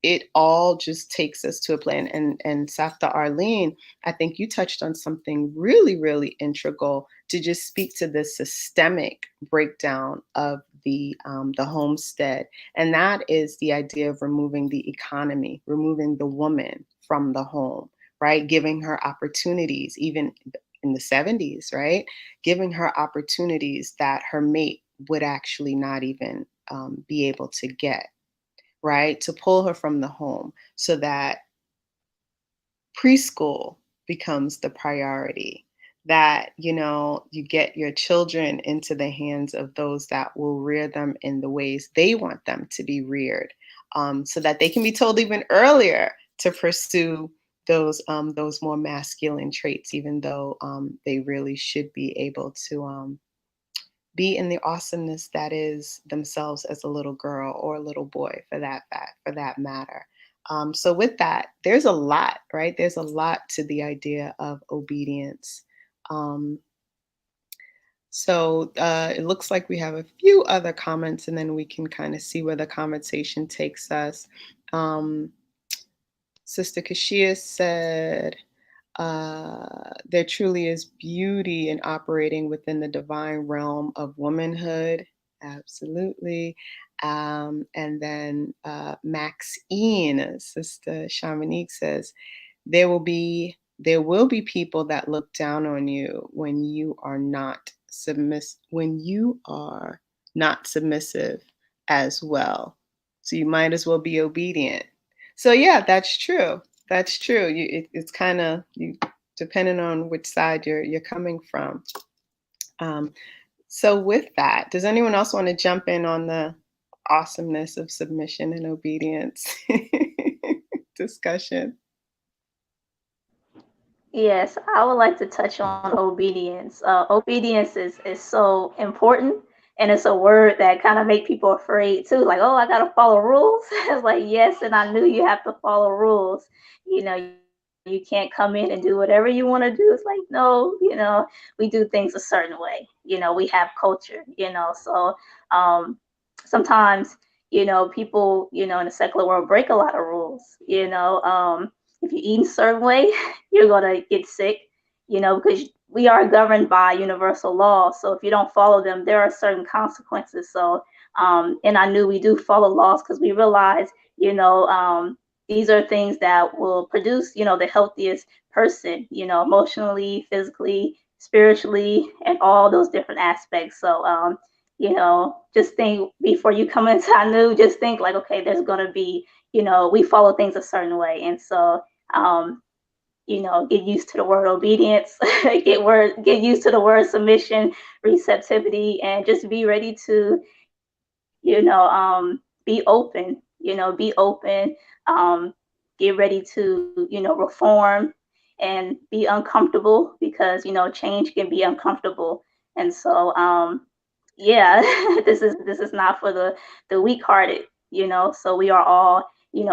it all just takes us to a plan. And Safta Arlene, I think you touched on something really, really integral to just speak to the systemic breakdown of the homestead. And that is the idea of removing the economy, removing the woman from the home, right? Giving her opportunities, even in the 70s, right? Giving her opportunities that her mate would actually not even be able to get, right? To pull her from the home so that preschool becomes the priority, that, you get your children into the hands of those that will rear them in the ways they want them to be reared, so that they can be told even earlier to pursue those more masculine traits, even though they really should be able to be in the awesomeness that is themselves as a little girl or a little boy, for that matter. So with that, there's a lot, right? There's a lot to the idea of obedience. Um, so it looks like we have a few other comments, and then we can kind of see where the conversation takes us. Sister Kashia said, there truly is beauty in operating within the divine realm of womanhood. Absolutely. And then Maxine, Sister Shamanique, says, there will be people that look down on you when you are not submissive as well. So you might as well be obedient. So yeah, that's true. That's true. It's kind of you, depending on which side you're coming from. So with that, does anyone else want to jump in on the awesomeness of submission and obedience discussion? Yes, I would like to touch on obedience. Obedience is so important, and it's a word that kind of make people afraid too. Like, oh, I gotta follow rules. It's like, yes, and I knew you have to follow rules. You can't come in and do whatever you want to do. It's like, no, we do things a certain way. We have culture. So sometimes, people, in the secular world break a lot of rules. If you eat a certain way, you're going to get sick, because we are governed by universal law. So if you don't follow them, there are certain consequences. So, and I knew we do follow laws because we realize, these are things that will produce, the healthiest person, emotionally, physically, spiritually, and all those different aspects. So, just think before you come into ANU, just think like, okay, there's going to be, we follow things a certain way. And so, get used to the word obedience, get used to the word submission, receptivity, and just be ready to, be open, be open, get ready to, reform and be uncomfortable because, change can be uncomfortable. And so, yeah, this is not for the weak-hearted, so we are all,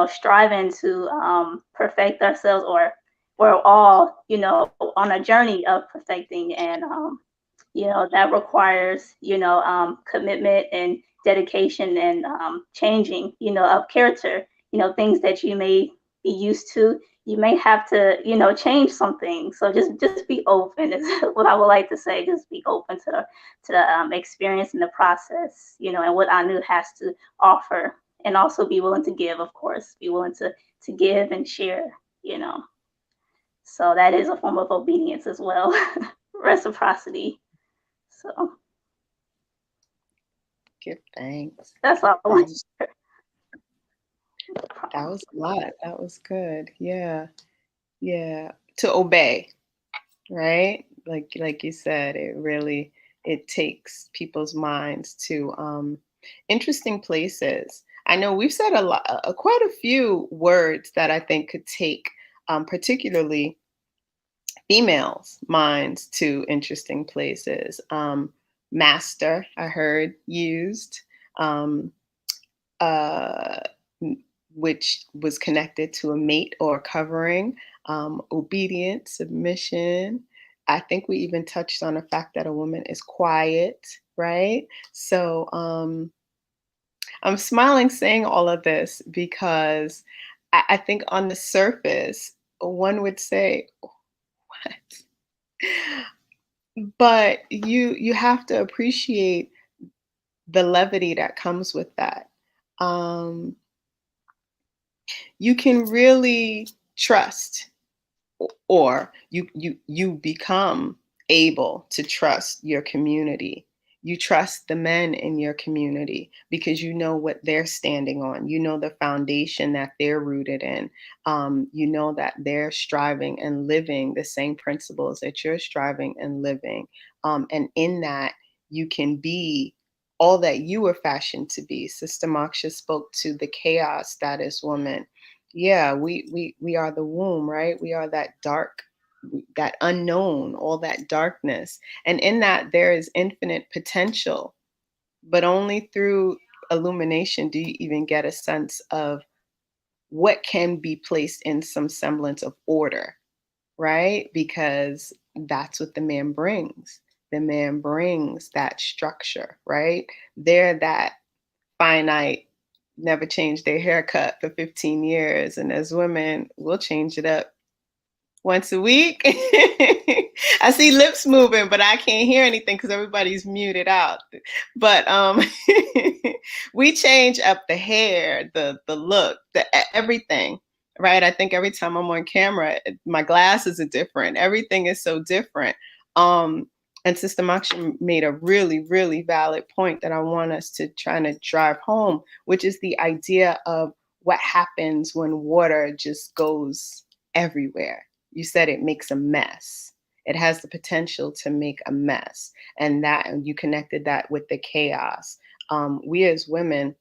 striving to perfect ourselves, or we're all, on a journey of perfecting, and that requires, commitment and dedication, and changing, of character, things that you may be used to, you may have to, change something. So just be open is what I would like to say. Just be open to the experience and the process, and what ANU has to offer, and also be willing to give, of course, be willing to give and share, you know. So that is a form of obedience as well, reciprocity. So Give thanks. that's all I want to share. That was a lot. That was good. Yeah. Yeah. To obey, right? Like you said, it takes people's minds to interesting places. I know we've said quite a few words that I think could take, particularly females' minds to interesting places. Master, I heard used, um, uh, which was connected to a mate or covering, obedience, submission. I think we even touched on the fact that a woman is quiet, right? So I'm smiling saying all of this because I think on the surface, one would say, what? But you have to appreciate the levity that comes with that. Um, you can really trust, or you become able to trust your community. You trust the men in your community because you know what they're standing on. You know the foundation that they're rooted in. You know that they're striving and living the same principles that you're striving and living. And in that, you can be all that you were fashioned to be. Sister Moksha spoke to the chaos that is woman. Yeah, we are the womb, right? We are that dark, that unknown, all that darkness. And in that there is infinite potential, but only through illumination do you even get a sense of what can be placed in some semblance of order, right? Because that's what the man brings. The man brings that structure, right? They're that finite, never change their haircut for 15 years. And as women, we'll change it up once a week. I see lips moving, but I can't hear anything because everybody's muted out. But we change up the hair, the look, everything. Right? I think every time I'm on camera, my glasses are different. Everything is so different. Um, and Sister Moksha made a really, really valid point that I want us to try to drive home, which is the idea of what happens when water just goes everywhere. You said it makes a mess. It has the potential to make a mess. And that you connected that with the chaos. We as women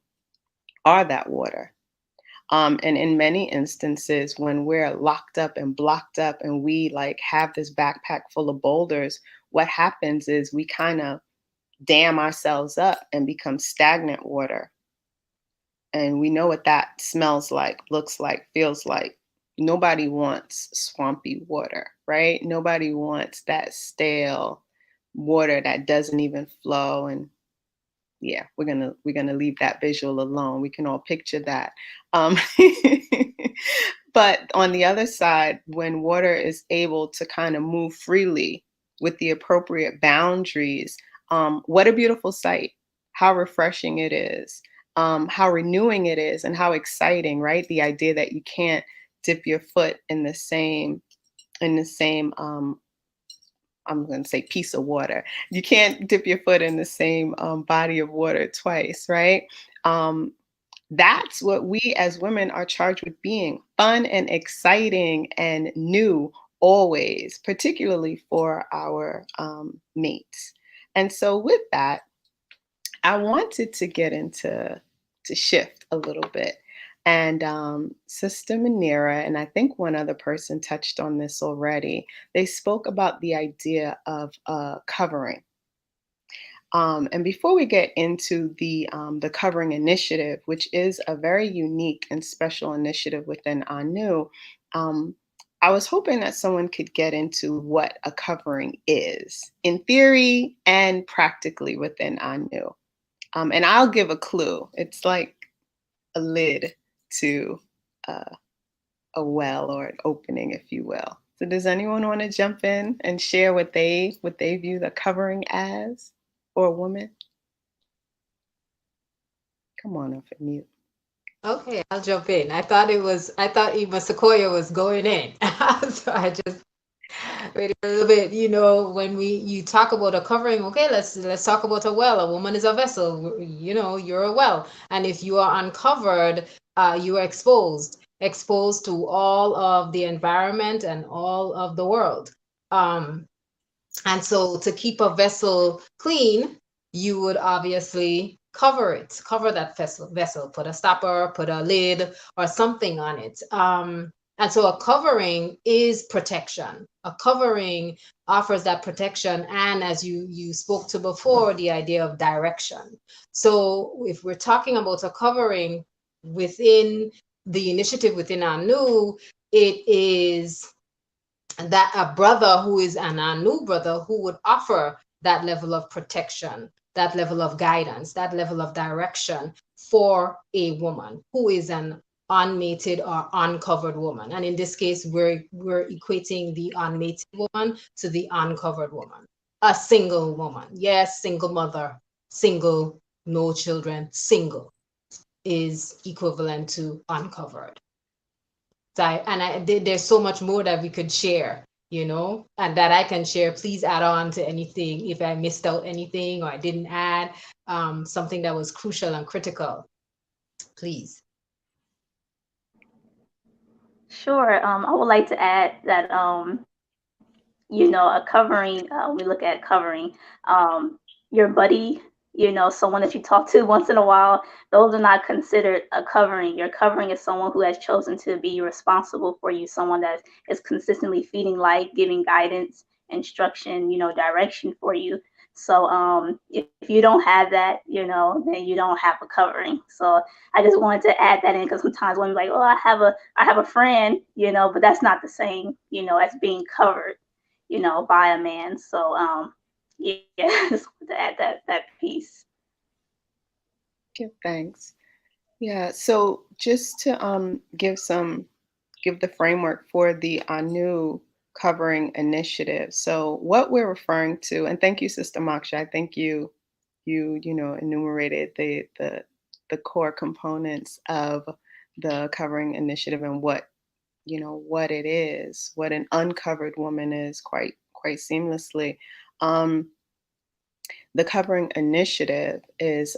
are that water. And in many instances, when we're locked up and blocked up and we like have this backpack full of boulders, what happens is we kind of dam ourselves up and become stagnant water. And we know what that smells like, looks like, feels like. Nobody wants swampy water, right? Nobody wants that stale water that doesn't even flow. And yeah, we're gonna leave that visual alone. We can all picture that. Um, but on the other side, when water is able to kind of move freely with the appropriate boundaries, what a beautiful sight! How refreshing it is, how renewing it is, and how exciting, right? The idea that you can't dip your foot in the same I'm going to say piece of water. You can't dip your foot in the same body of water twice, right? Um, that's what we as women are charged with being: fun and exciting and new always, particularly for our mates. And so, with that, I wanted to get into to shift a little bit. And Sister Manira, and I think one other person touched on this already, they spoke about the idea of covering. And before we get into the covering initiative, which is a very unique and special initiative within ANU, um, I was hoping that someone could get into what a covering is in theory and practically within ANU. And I'll give a clue. It's like a lid to uh, a well or an opening, if you will. So does anyone want to jump in and share what they view the covering as for a woman? Come on off of mute. Okay, I'll jump in. I thought Eva Sequoia was going in. So I just wait a little bit. When you talk about a covering, okay, let's talk about a well. A woman is a vessel. You're a well. And if you are uncovered, you are exposed to all of the environment and all of the world. And so to keep a vessel clean, you would obviously cover that vessel, put a stopper, put a lid or something on it. And so a covering is protection. A covering offers that protection. And as you spoke to before, the idea of direction. So if we're talking about a covering within the initiative within ANU, it is that a brother who is an ANU brother who would offer that level of protection, that level of guidance, that level of direction for a woman who is an unmated or uncovered woman. And in this case, we're equating the unmated woman to the uncovered woman. A single woman. Yes, single mother, single, no children, single is equivalent to uncovered. There's so much more that we could share, and that I can share. Please add on to anything if I missed out anything or I didn't add something that was crucial and critical. Please. Sure. I would like to add that, a covering, when we look at covering, your buddy, someone that you talk to once in a while, those are not considered a covering. Your covering is someone who has chosen to be responsible for you, someone that is consistently feeding light, giving guidance, instruction, direction for you. So if you don't have that, then you don't have a covering. So I just wanted to add that in, because sometimes women are like, oh, I have a friend, but that's not the same, as being covered, by a man. So yeah, just wanted to add that piece. Give thanks. Yeah. So just to give the framework for the ANU covering initiative. So what we're referring to, and thank you, Sister Moksha. I think you enumerated the core components of the covering initiative and what it is, what an uncovered woman is, quite seamlessly. The covering initiative is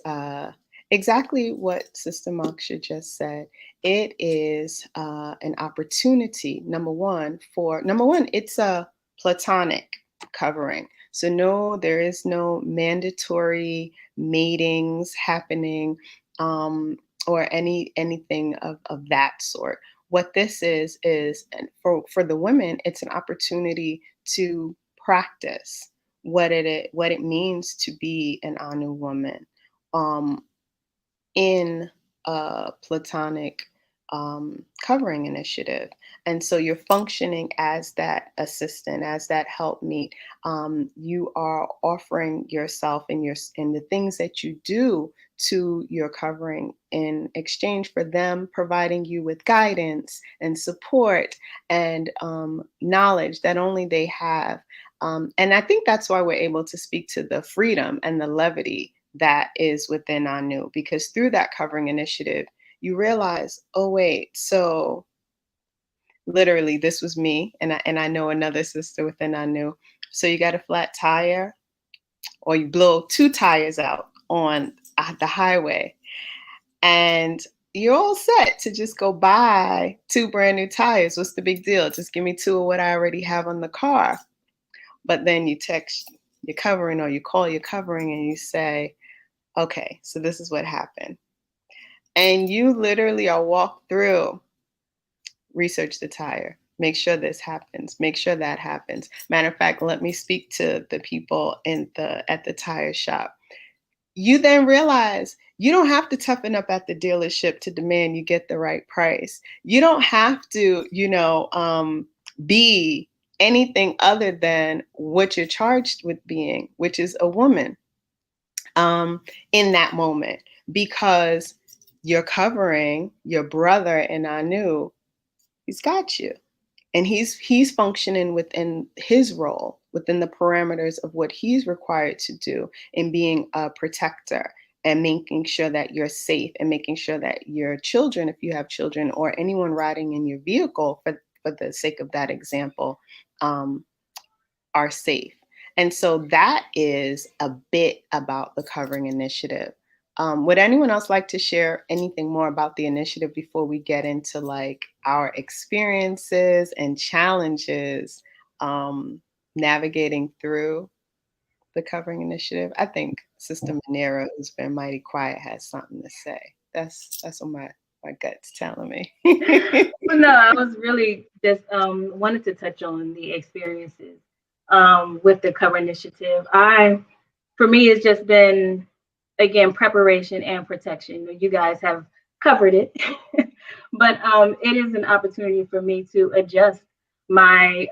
exactly what Sister Moksha just said. It is an opportunity, number one, it's a platonic covering. So no, there is no mandatory matings happening, or anything of that sort. What this is and for the women, it's an opportunity to practice what it means to be an ANU woman, um, in a platonic covering initiative. And so you're functioning as that assistant, as that helpmeet. You are offering yourself and the things that you do to your covering in exchange for them providing you with guidance and support and knowledge that only they have. And I think that's why we're able to speak to the freedom and the levity that is within ANU, because through that covering initiative, you realize, oh wait, so literally this was me, and I know another sister within ANU. So you got a flat tire, or you blow two tires out on the highway, and you're all set to just go buy two brand new tires. What's the big deal? Just give me two of what I already have on the car. But then you text your covering or you call your covering and you say, okay, so this is what happened. And you literally are walked through, research the tire, make sure this happens, make sure that happens. Matter of fact, let me speak to the people at the tire shop. You then realize you don't have to toughen up at the dealership to demand you get the right price. You don't have to, be anything other than what you're charged with being, which is a woman, in that moment, because you're covering your brother in ANU. He's got you. And he's functioning within his role, within the parameters of what he's required to do in being a protector and making sure that you're safe and making sure that your children, if you have children, or anyone riding in your vehicle, for the sake of that example, are safe. And so that is a bit about the covering initiative. Would anyone else like to share anything more about the initiative before we get into like our experiences and challenges navigating through the covering initiative? I think Sister Manera, who's been mighty quiet, has something to say. That's on my my gut's telling me. Well, no, I was really just wanted to touch on the experiences with the cover initiative. For me, it's just been again preparation and protection. You guys have covered it, but it is an opportunity for me to adjust my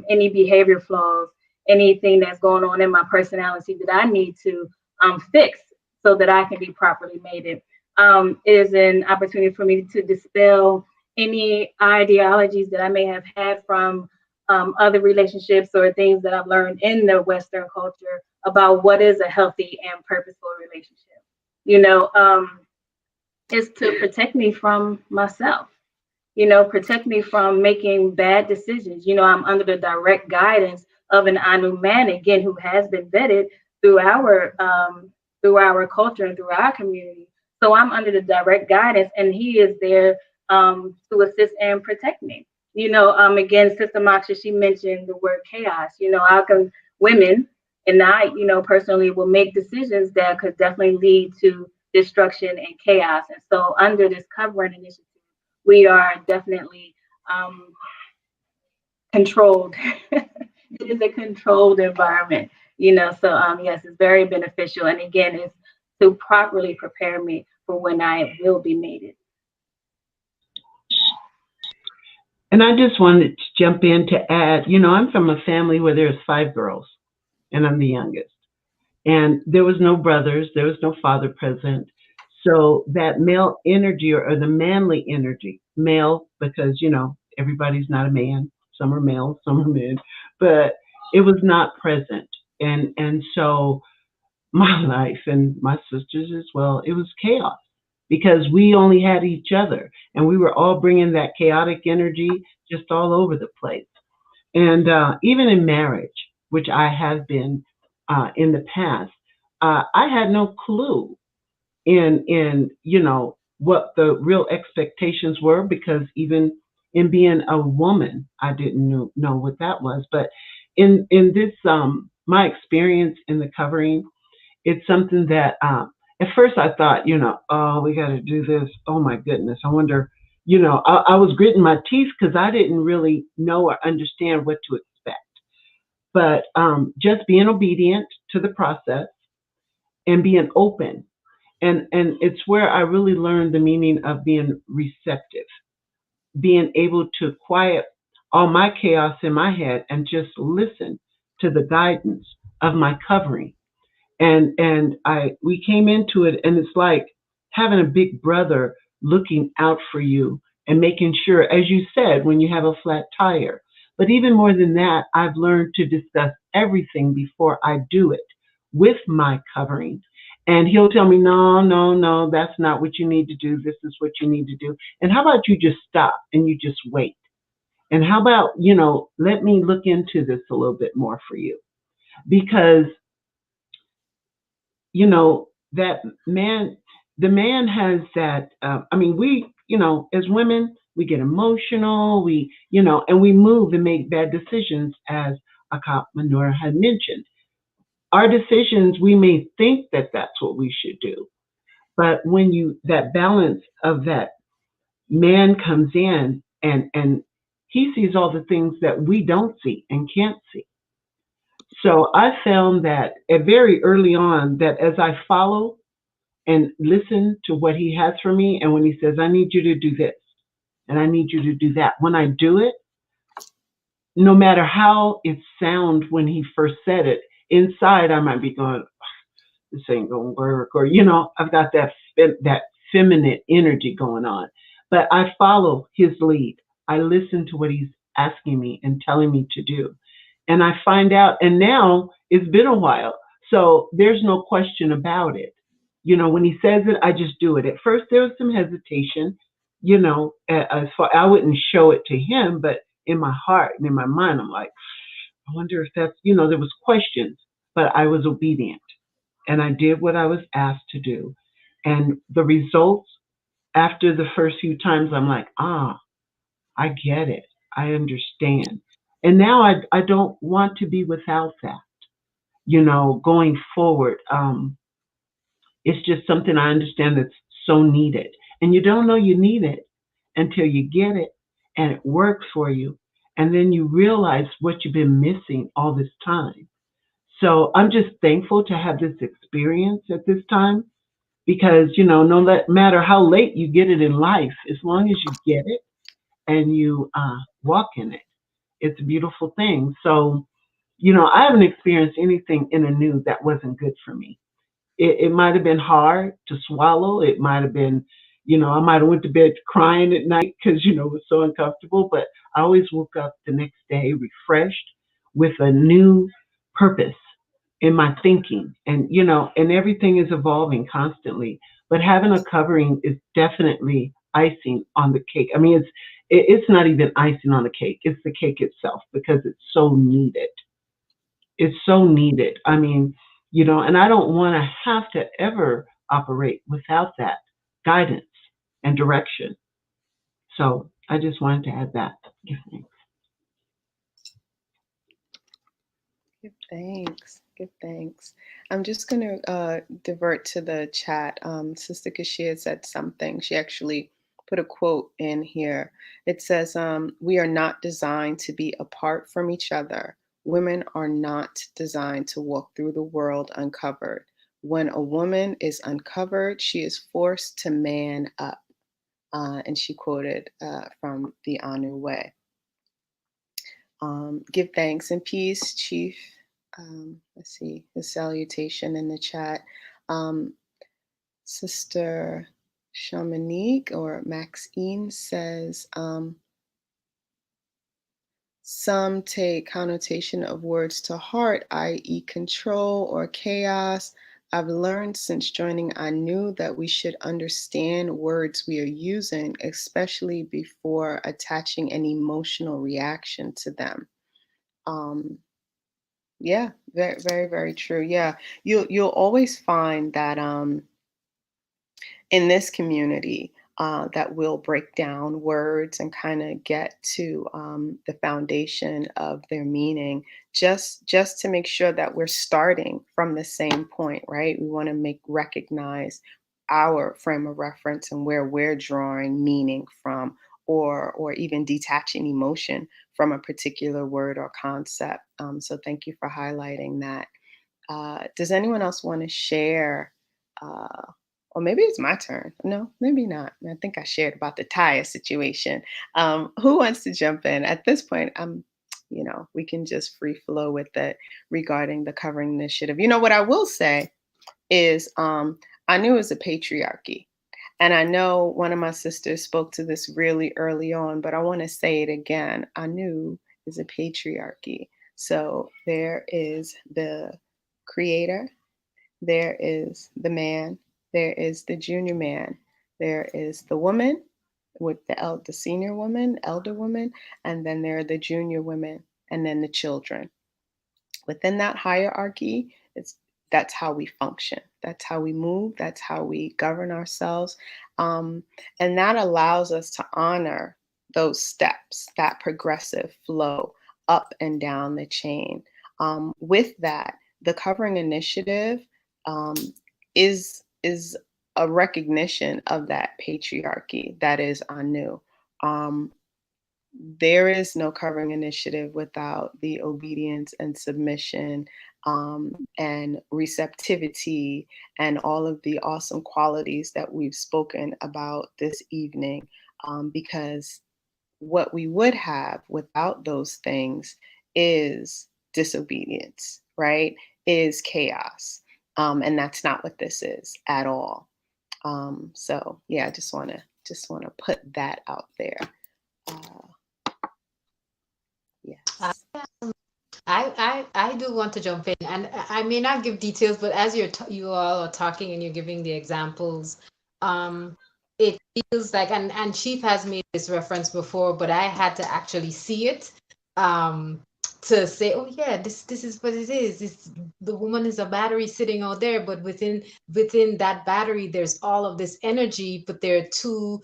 any behavior flaws, anything that's going on in my personality that I need to fix so that I can be properly mated. It is an opportunity for me to dispel any ideologies that I may have had from other relationships or things that I've learned in the Western culture about what is a healthy and purposeful relationship. You know, is to protect me from myself, protect me from making bad decisions. I'm under the direct guidance of an ANU man, again, who has been vetted through our culture and through our community. So I'm under the direct guidance, and he is there to assist and protect me. Again, Sister Moksha, she mentioned the word chaos. How can women and I, personally will make decisions that could definitely lead to destruction and chaos. And so under this covering initiative, we are definitely controlled. It is a controlled environment, So yes, it's very beneficial, and again, it's to properly prepare me for when I will be mated. And I just wanted to jump in to add, I'm from a family where there's 5 girls, and I'm the youngest. And there was no brothers, there was no father present. So that male energy or the manly energy, male, because, everybody's not a man. Some are male, some are men, but it was not present. And so my life and my sisters as well, it was chaos because we only had each other and we were all bringing that chaotic energy just all over the place. And even in marriage, which I have been in the past, I had no clue in what the real expectations were because even in being a woman, I didn't know what that was. But in this my experience in the covering, it's something that at first I thought, oh, we got to do this. Oh my goodness, I wonder. I was gritting my teeth because I didn't really know or understand what to expect. But just being obedient to the process and being open. And it's where I really learned the meaning of being receptive, being able to quiet all my chaos in my head and just listen to the guidance of my covering. And we came into it, and it's like having a big brother looking out for you and making sure, as you said, when you have a flat tire. But even more than that, I've learned to discuss everything before I do it with my covering. And he'll tell me, no, no, no, that's not what you need to do. This is what you need to do. And how about you just stop and you just wait? And how about, let me look into this a little bit more for you? Because that man, the man has that. We, as women, we get emotional, and we move and make bad decisions, as Akap Manura had mentioned. Our decisions, we may think that that's what we should do, but when that balance of that man comes in and he sees all the things that we don't see and can't see. So I found that very early on that as I follow and listen to what he has for me, and when he says, I need you to do this and I need you to do that, when I do it, no matter how it sounds when he first said it, inside I might be going, this ain't gonna work, or I've got that feminine energy going on. But I follow his lead. I listen to what he's asking me and telling me to do. And I find out, and now it's been a while, so there's no question about it. When he says it, I just do it. At first, there was some hesitation, as far I wouldn't show it to him, but in my heart and in my mind, I'm like, I wonder if that's, there was questions, but I was obedient and I did what I was asked to do. And the results after the first few times, I'm like, I get it. I understand. And now I don't want to be without that, going forward. It's just something I understand that's so needed. And you don't know you need it until you get it and it works for you. And then you realize what you've been missing all this time. So I'm just thankful to have this experience at this time because, no matter how late you get it in life, as long as you get it and you walk in it, it's a beautiful thing. So, I haven't experienced anything in a new that wasn't good for me. It might have been hard to swallow. It might have been, I might have went to bed crying at night because, it was so uncomfortable. But I always woke up the next day refreshed with a new purpose in my thinking. And, and everything is evolving constantly. But having a covering is definitely icing on the cake. I mean, it's not even icing on the cake. It's the cake itself because it's so needed. It's so needed. I mean, and I don't want to have to ever operate without that guidance and direction. So I just wanted to add that. Give thanks. Give thanks. Give thanks. I'm just going to divert to the chat. Sister Kashia said something. She actually put a quote in here. It says, "We are not designed to be apart from each other. Women are not designed to walk through the world uncovered. When a woman is uncovered, she is forced to man up." And she quoted from the ANU Way. Give thanks and peace, Chief. Let's see the salutation in the chat. Sister Shamanique or Maxine says, some take connotation of words to heart, i.e. control or chaos. I've learned since joining ANU that we should understand words we are using, especially before attaching an emotional reaction to them. Yeah, very, very, very true. Yeah, you'll always find that in this community that we'll break down words and kind of get to the foundation of their meaning, just to make sure that we're starting from the same point, right? We want to recognize our frame of reference and where we're drawing meaning from, or even detaching emotion from a particular word or concept. So thank you for highlighting that. Does anyone else want to share? Or maybe it's my turn. No, maybe not. I think I shared about the tire situation. Who wants to jump in? At this point, we can just free flow with it regarding the covering initiative. What I will say is I knew it was a patriarchy. And I know one of my sisters spoke to this really early on, but I want to say it again. I knew is a patriarchy. So there is the creator, there is the man, there is the junior man, there is the woman with the senior woman, elder woman, and then there are the junior women, and then the children. Within that hierarchy, that's how we function. That's how we move. That's how we govern ourselves. And that allows us to honor those steps, that progressive flow up and down the chain. With that, the covering initiative um, is a recognition of that patriarchy that is ANU. There is no covering initiative without the obedience and submission and receptivity and all of the awesome qualities that we've spoken about this evening. Because what we would have without those things is disobedience, right? Is chaos. And that's not what this is at all. So yeah, I just want to put that out there. Yes. I do want to jump in, and I may not give details, but as you all are talking and you're giving the examples, it feels like, and Chief has made this reference before, but I had to actually see it, um, to say, oh yeah, this is what it is. The woman is a battery sitting out there, but within that battery, there's all of this energy, but there are two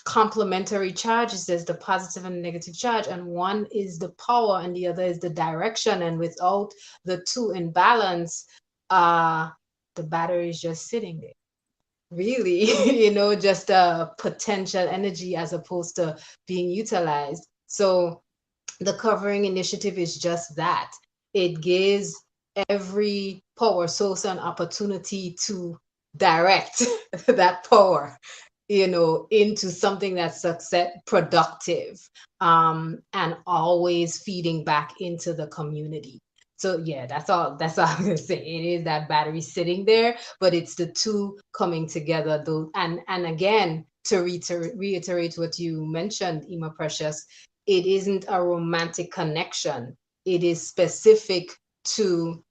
complementary charges. There's the positive and negative charge, and one is the power and the other is the direction, and without the two in balance, the battery is just sitting there really, just a potential energy as opposed to being utilized. So the covering initiative is just that. It gives every power source an opportunity to direct that power, into something that's success productive, and always feeding back into the community. So yeah, that's all I'm gonna say. It is that battery sitting there, but it's the two coming together though. And again, to reiterate what you mentioned, Ima Precious, it isn't a romantic connection. It is specific to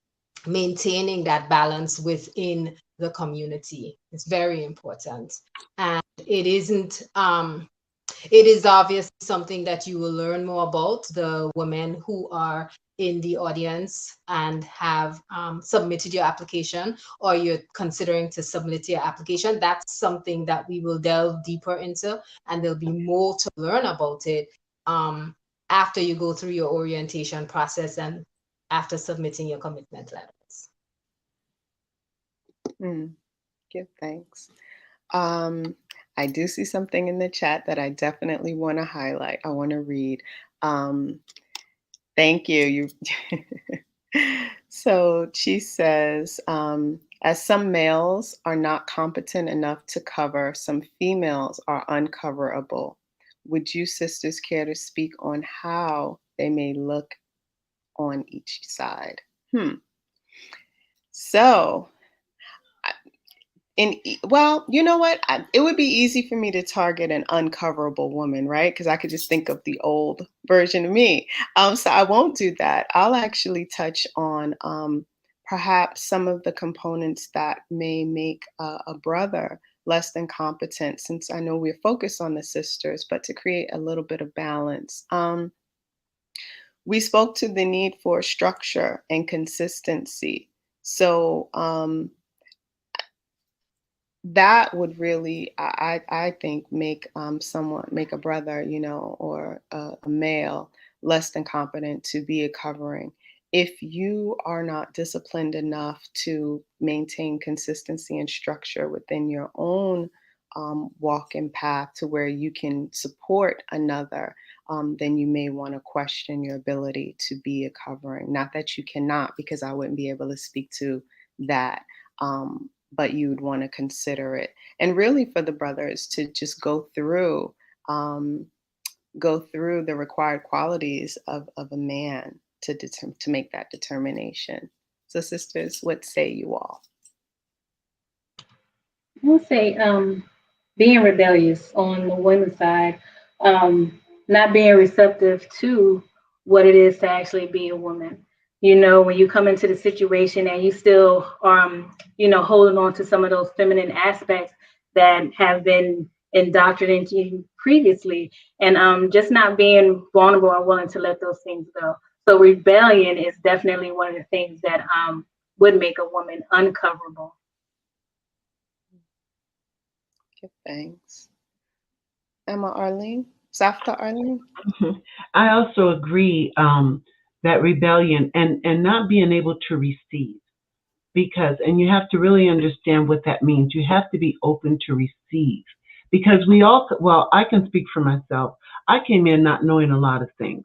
maintaining that balance within the community. It's very important. And it is obviously something that you will learn more about. The women who are in the audience and have submitted your application, or you're considering to submit your application, that's something that we will delve deeper into, and there'll be more to learn about it um, after you go through your orientation process and after submitting your commitment letters. Give thanks. I do see something in the chat that I definitely want to highlight. I want to read. Thank you. So she says, as some males are not competent enough to cover, some females are uncoverable. Would you sisters care to speak on how they may look on each side? So, well, you know what? It would be easy for me to target an uncoverable woman, right? Because I could just think of the old version of me. So I won't do that. I'll actually touch on perhaps some of the components that may make a brother less than competent, since I know we're focused on the sisters, but to create a little bit of balance. We spoke to the need for structure and consistency. So, that would really, I think, make make a brother, or a male less than competent to be a covering. If you are not disciplined enough to maintain consistency and structure within your own walk and path to where you can support another, then you may want to question your ability to be a covering. Not that you cannot, because I wouldn't be able to speak to that. But you would want to consider it. And really for the brothers to just go through the required qualities of a man to make that determination. So sisters, what say you all? I will say being rebellious on the women's side, not being receptive to what it is to actually be a woman. When you come into the situation and you still holding on to some of those feminine aspects that have been indoctrinated into you previously, and just not being vulnerable or willing to let those things go. So rebellion is definitely one of the things that would make a woman uncoverable. Give thanks. Emma Arlene? Safta Arlene? I also agree that rebellion and not being able to receive, and you have to really understand what that means. You have to be open to receive, because I can speak for myself. I came in not knowing a lot of things,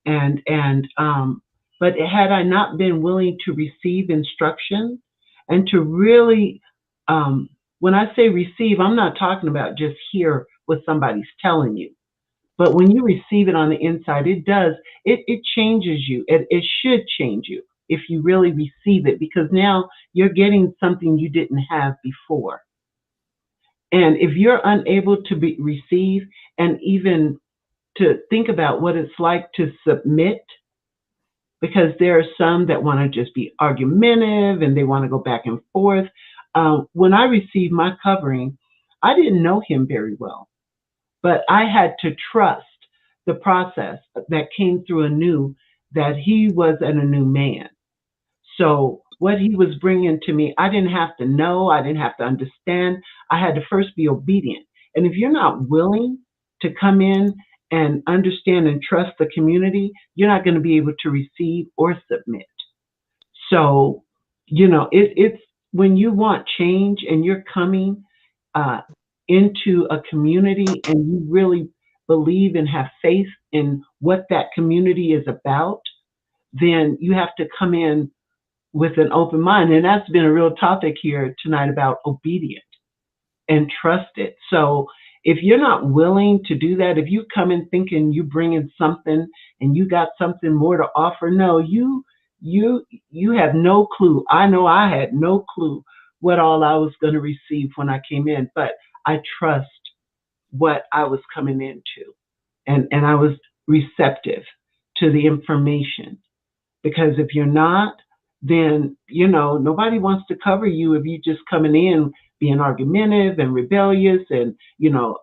but had I not been willing to receive instruction and to really, when I say receive, I'm not talking about just hear what somebody's telling you. But when you receive it on the inside, it changes you. It should change you if you really receive it, because now you're getting something you didn't have before. And if you're unable to receive, and even to think about what it's like to submit, because there are some that want to just be argumentative and they want to go back and forth. When I received my covering, I didn't know him very well, but I had to trust the process that came through ANU, that he was an ANU man. So what he was bringing to me, I didn't have to know, I didn't have to understand. I had to first be obedient. And if you're not willing to come in and understand and trust the community, you're not going to be able to receive or submit. So, when you want change and you're coming uh, into a community and you really believe and have faith in what that community is about, then you have to come in with an open mind. And that's been a real topic here tonight about obedience and trust it. So if you're not willing to do that, if you come in thinking you bring in something and you got something more to offer, no, you have no clue. I know I had no clue what all I was going to receive when I came in, but I trust what I was coming into, and I was receptive to the information. Because if you're not, then nobody wants to cover you if you just coming in being argumentative and rebellious and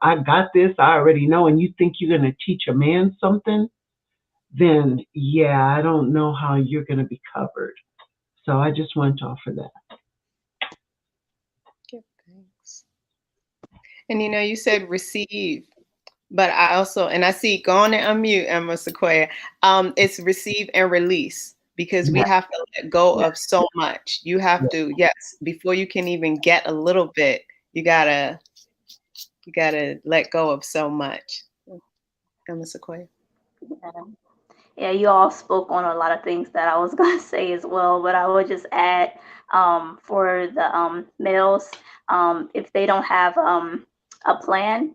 I got this, I already know, and you think you're going to teach a man something, then yeah, I don't know how you're going to be covered. So I just wanted to offer that. Give thanks. And you said receive, but I also, and I see, go on and unmute, Emma Sequoia. It's receive and release, because we Yeah. have to let go Yeah. of so much. You have Yeah. to, yes, before you can even get a little bit, you gotta let go of so much. Emma Sequoia. Yeah, you all spoke on a lot of things that I was going to say as well, but I would just add for the males, if they don't have a plan,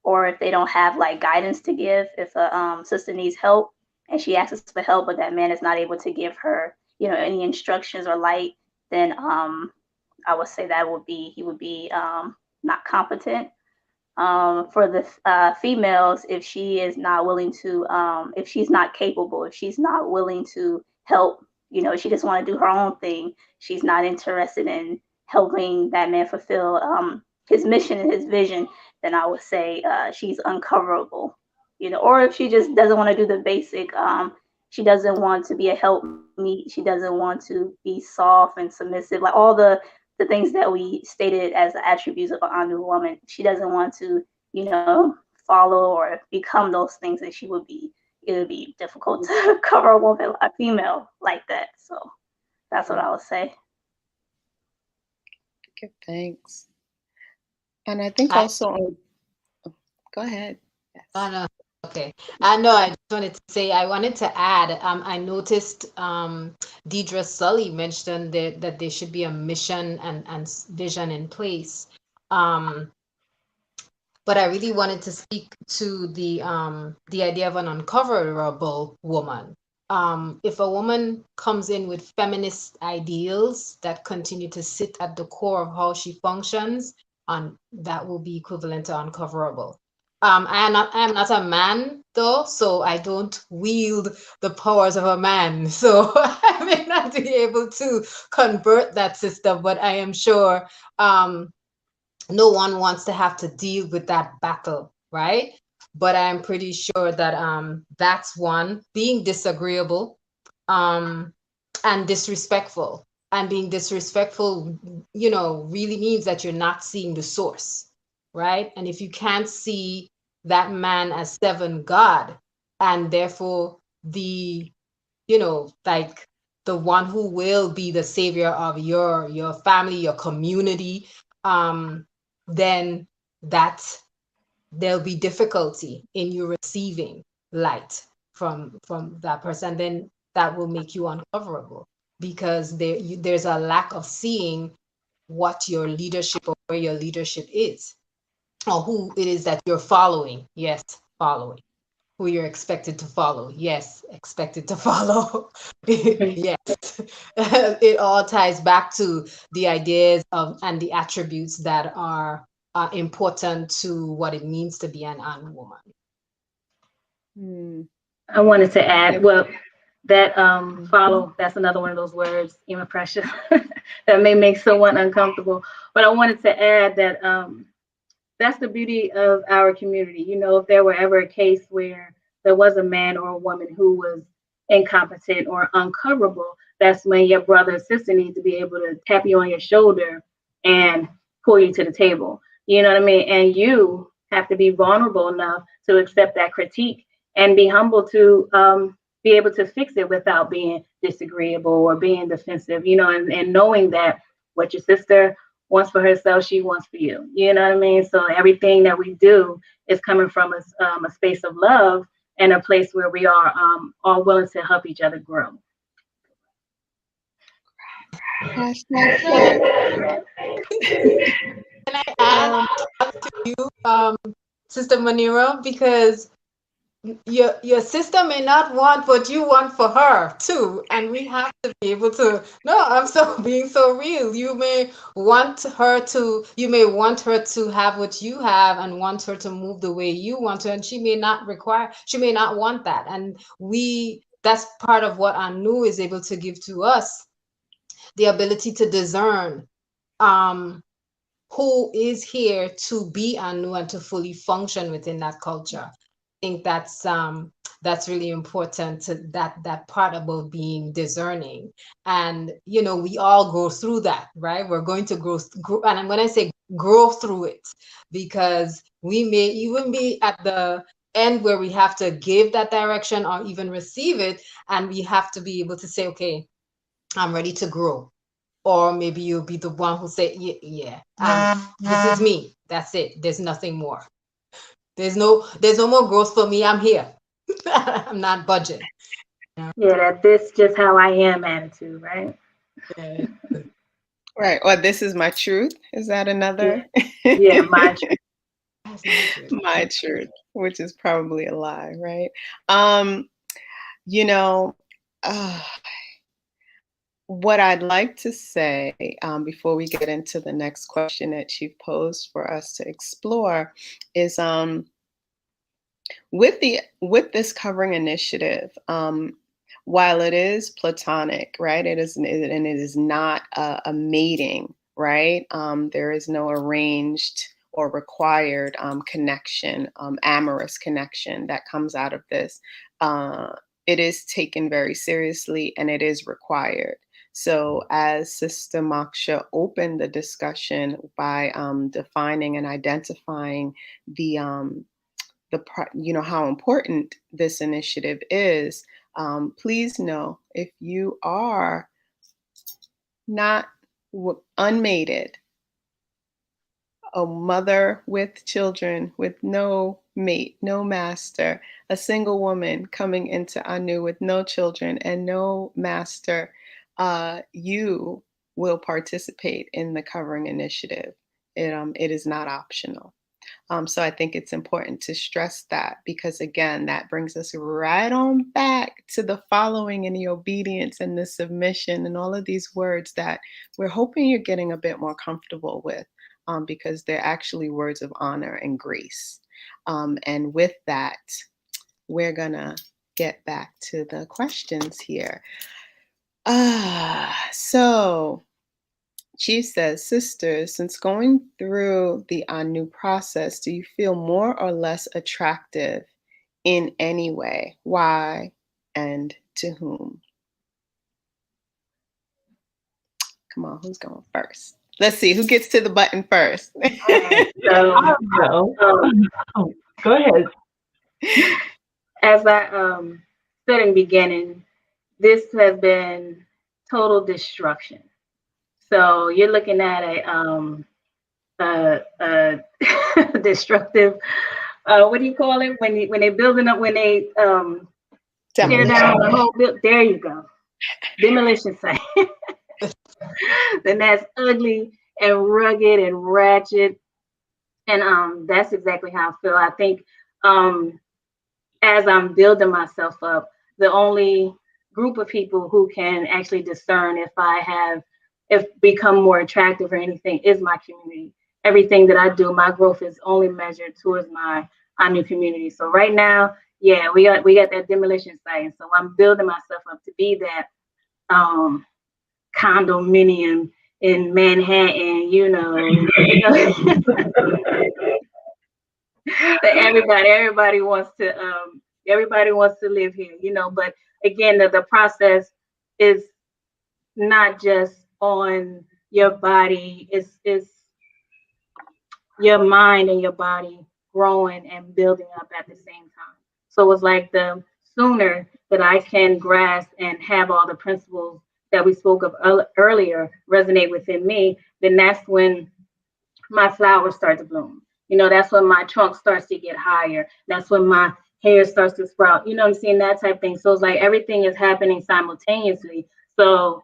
or if they don't have like guidance to give, if a sister needs help and she asks for help, but that man is not able to give her, any instructions or light, then I would say that he would be not competent. For the females, if she is not willing to, if she's not capable, if she's not willing to help, she just want to do her own thing, she's not interested in helping that man fulfill his mission and his vision, then I would say she's uncoverable. Or if she just doesn't want to do the basic, she doesn't want to be a helpmeet, she doesn't want to be soft and submissive, like all the things that we stated as the attributes of an ANU woman. She doesn't want to, follow or become those things, that it would be difficult to cover a woman, a female like that. So that's what I would say. Give thanks. And I think also, go ahead. Yes. Oh, no. Okay. I know. I just wanted to say, I wanted to add, I noticed Deidre Sully mentioned that there should be a mission and vision in place. But I really wanted to speak to the idea of an uncoverable woman. If a woman comes in with feminist ideals that continue to sit at the core of how she functions, that will be equivalent to uncoverable. I am not a man though, so I don't wield the powers of a man. So I may not be able to convert that system, but I am sure no one wants to have to deal with that battle, right? But I'm pretty sure that that's one, being disagreeable and disrespectful. And being disrespectful, really means that you're not seeing the source, right? And if you can't see that man as seven God, and therefore the, like the one who will be the savior of your family, your community, then there'll be difficulty in you receiving light from that person. Then that will make you uncoverable, because there's a lack of seeing what your leadership, or where your leadership is, or who it is that you're following. Yes, following. Who you're expected to follow. Yes, expected to follow. Yes. It all ties back to the ideas of and the attributes that are important to what it means to be an ANU woman. I wanted to add, well, that follow, that's another one of those words, even pressure, that may make someone uncomfortable. But I wanted to add that that's the beauty of our community. If there were ever a case where there was a man or a woman who was incompetent or uncoverable, that's when your brother or sister needs to be able to tap you on your shoulder and pull you to the table. You know what I mean? And you have to be vulnerable enough to accept that critique and be humble to be able to fix it without being disagreeable or being defensive, and knowing that what your sister wants for herself, she wants for you. You know what I mean? So everything that we do is coming from a space of love and a place where we are all willing to help each other grow. Hashtag Can right. I add Um, to you, Sister Manira, because your sister may not want what you want for her too, and we have to be able to. No, I'm so being so real. You may want her to have what you have and want her to move the way you want to, and she may not want that. And that's part of what Anu is able to give to us, the ability to discern um who is here to be Anu and to fully function within that culture. I think that's really important, to that part about being discerning. And we all go through that, right? We're going to grow, and when I say grow through it, because we may even be at the end where we have to give that direction or even receive it, and we have to be able to say, okay, I'm ready to grow. Or maybe you'll be the one who say, yeah, this is me. That's it. There's nothing more. There's no more growth for me. I'm here. I'm not budging. Yeah, that this just how I am attitude, right? Yeah. right. Or this is my truth. Is that Yeah, another? yeah, my truth. That's my truth. My truth, which is probably a lie, right? Um, you know, uh, what I'd like to say before we get into the next question that you've posed for us to explore is with this covering initiative, while it is platonic, right? It is, and it is not a mating, right? There is no arranged or required connection, amorous connection that comes out of this. It is taken very seriously and it is required. So, as Sister Moksha opened the discussion by defining and identifying the how important this initiative is, please know if you are not unmated, a mother with children with no mate, no master, a single woman coming into Anu with no children and no master, you will participate in the covering initiative. It is not optional. So I think it's important to stress that, because again, that brings us right on back to the following and the obedience and the submission and all of these words that we're hoping you're getting a bit more comfortable with, because they're actually words of honor and grace. And with that, we're gonna get back to the questions here. So Chief says, sisters, since going through the ANU process, do you feel more or less attractive in any way? Why and to whom? Come on, who's going first? Let's see who gets to the button first. All right. So, I'll go. Oh, go ahead. as I said in the beginning, this has been total destruction. So you're looking at a destructive. What do you call it when they building up, when they tear down the whole build? There you go, demolition site. Then that's ugly and rugged and ratchet, and that's exactly how I feel. I think um, as I'm building myself up, the only group of people who can actually discern if become more attractive or anything is my community. Everything that I do, my growth is only measured towards my new community. So right now, yeah, we got that demolition site, and so I'm building myself up to be that um, condominium in Manhattan, that everybody wants to live here, but again, the process is not just on your body, it's your mind and your body growing and building up at the same time. So it's like the sooner that I can grasp and have all the principles that we spoke of earlier resonate within me, then that's when my flowers start to bloom. That's when my trunk starts to get higher. That's when my hair starts to sprout. I'm saying, that type thing. So it's like everything is happening simultaneously. So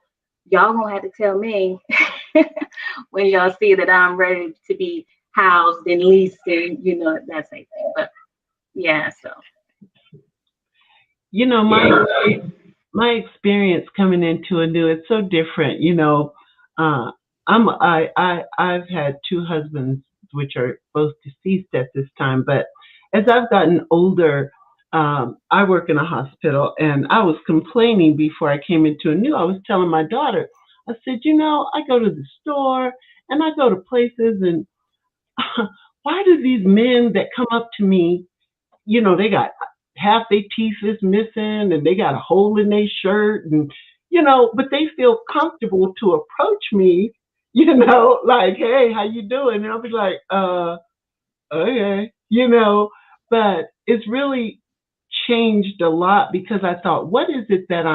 y'all gonna have to tell me when y'all see that I'm ready to be housed and leased and that type thing. But yeah, so my experience coming into ANU, it's so different. Uh, I've had two husbands, which are both deceased at this time. But as I've gotten older, I work in a hospital, and I was complaining before I came into ANU. I was telling my daughter, I said, I go to the store and I go to places, and why do these men that come up to me, they got half their teeth is missing and they got a hole in their shirt, and but they feel comfortable to approach me, like, hey, how you doing? And I'll be like, okay, but it's really changed a lot, because I thought, what is it that's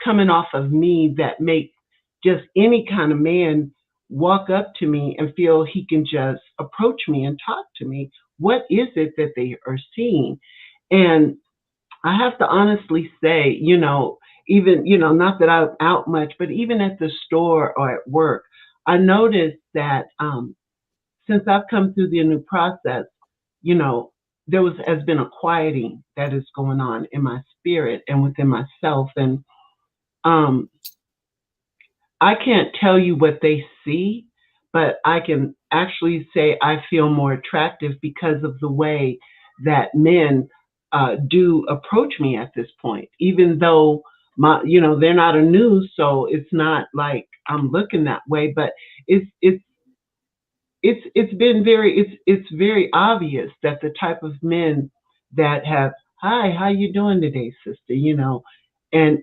coming off of me that makes just any kind of man walk up to me and feel he can just approach me and talk to me? What is it that they are seeing? And I have to honestly say, even, not that I'm out much, but even at the store or at work, I noticed that since I've come through the new process, there has been a quieting that is going on in my spirit and within myself. And um, I can't tell you what they see, but I can actually say I feel more attractive because of the way that men do approach me at this point, even though they're not a news, so it's not like I'm looking that way. But it's been it's very obvious that the type of men that have, hi, how you doing today, sister, and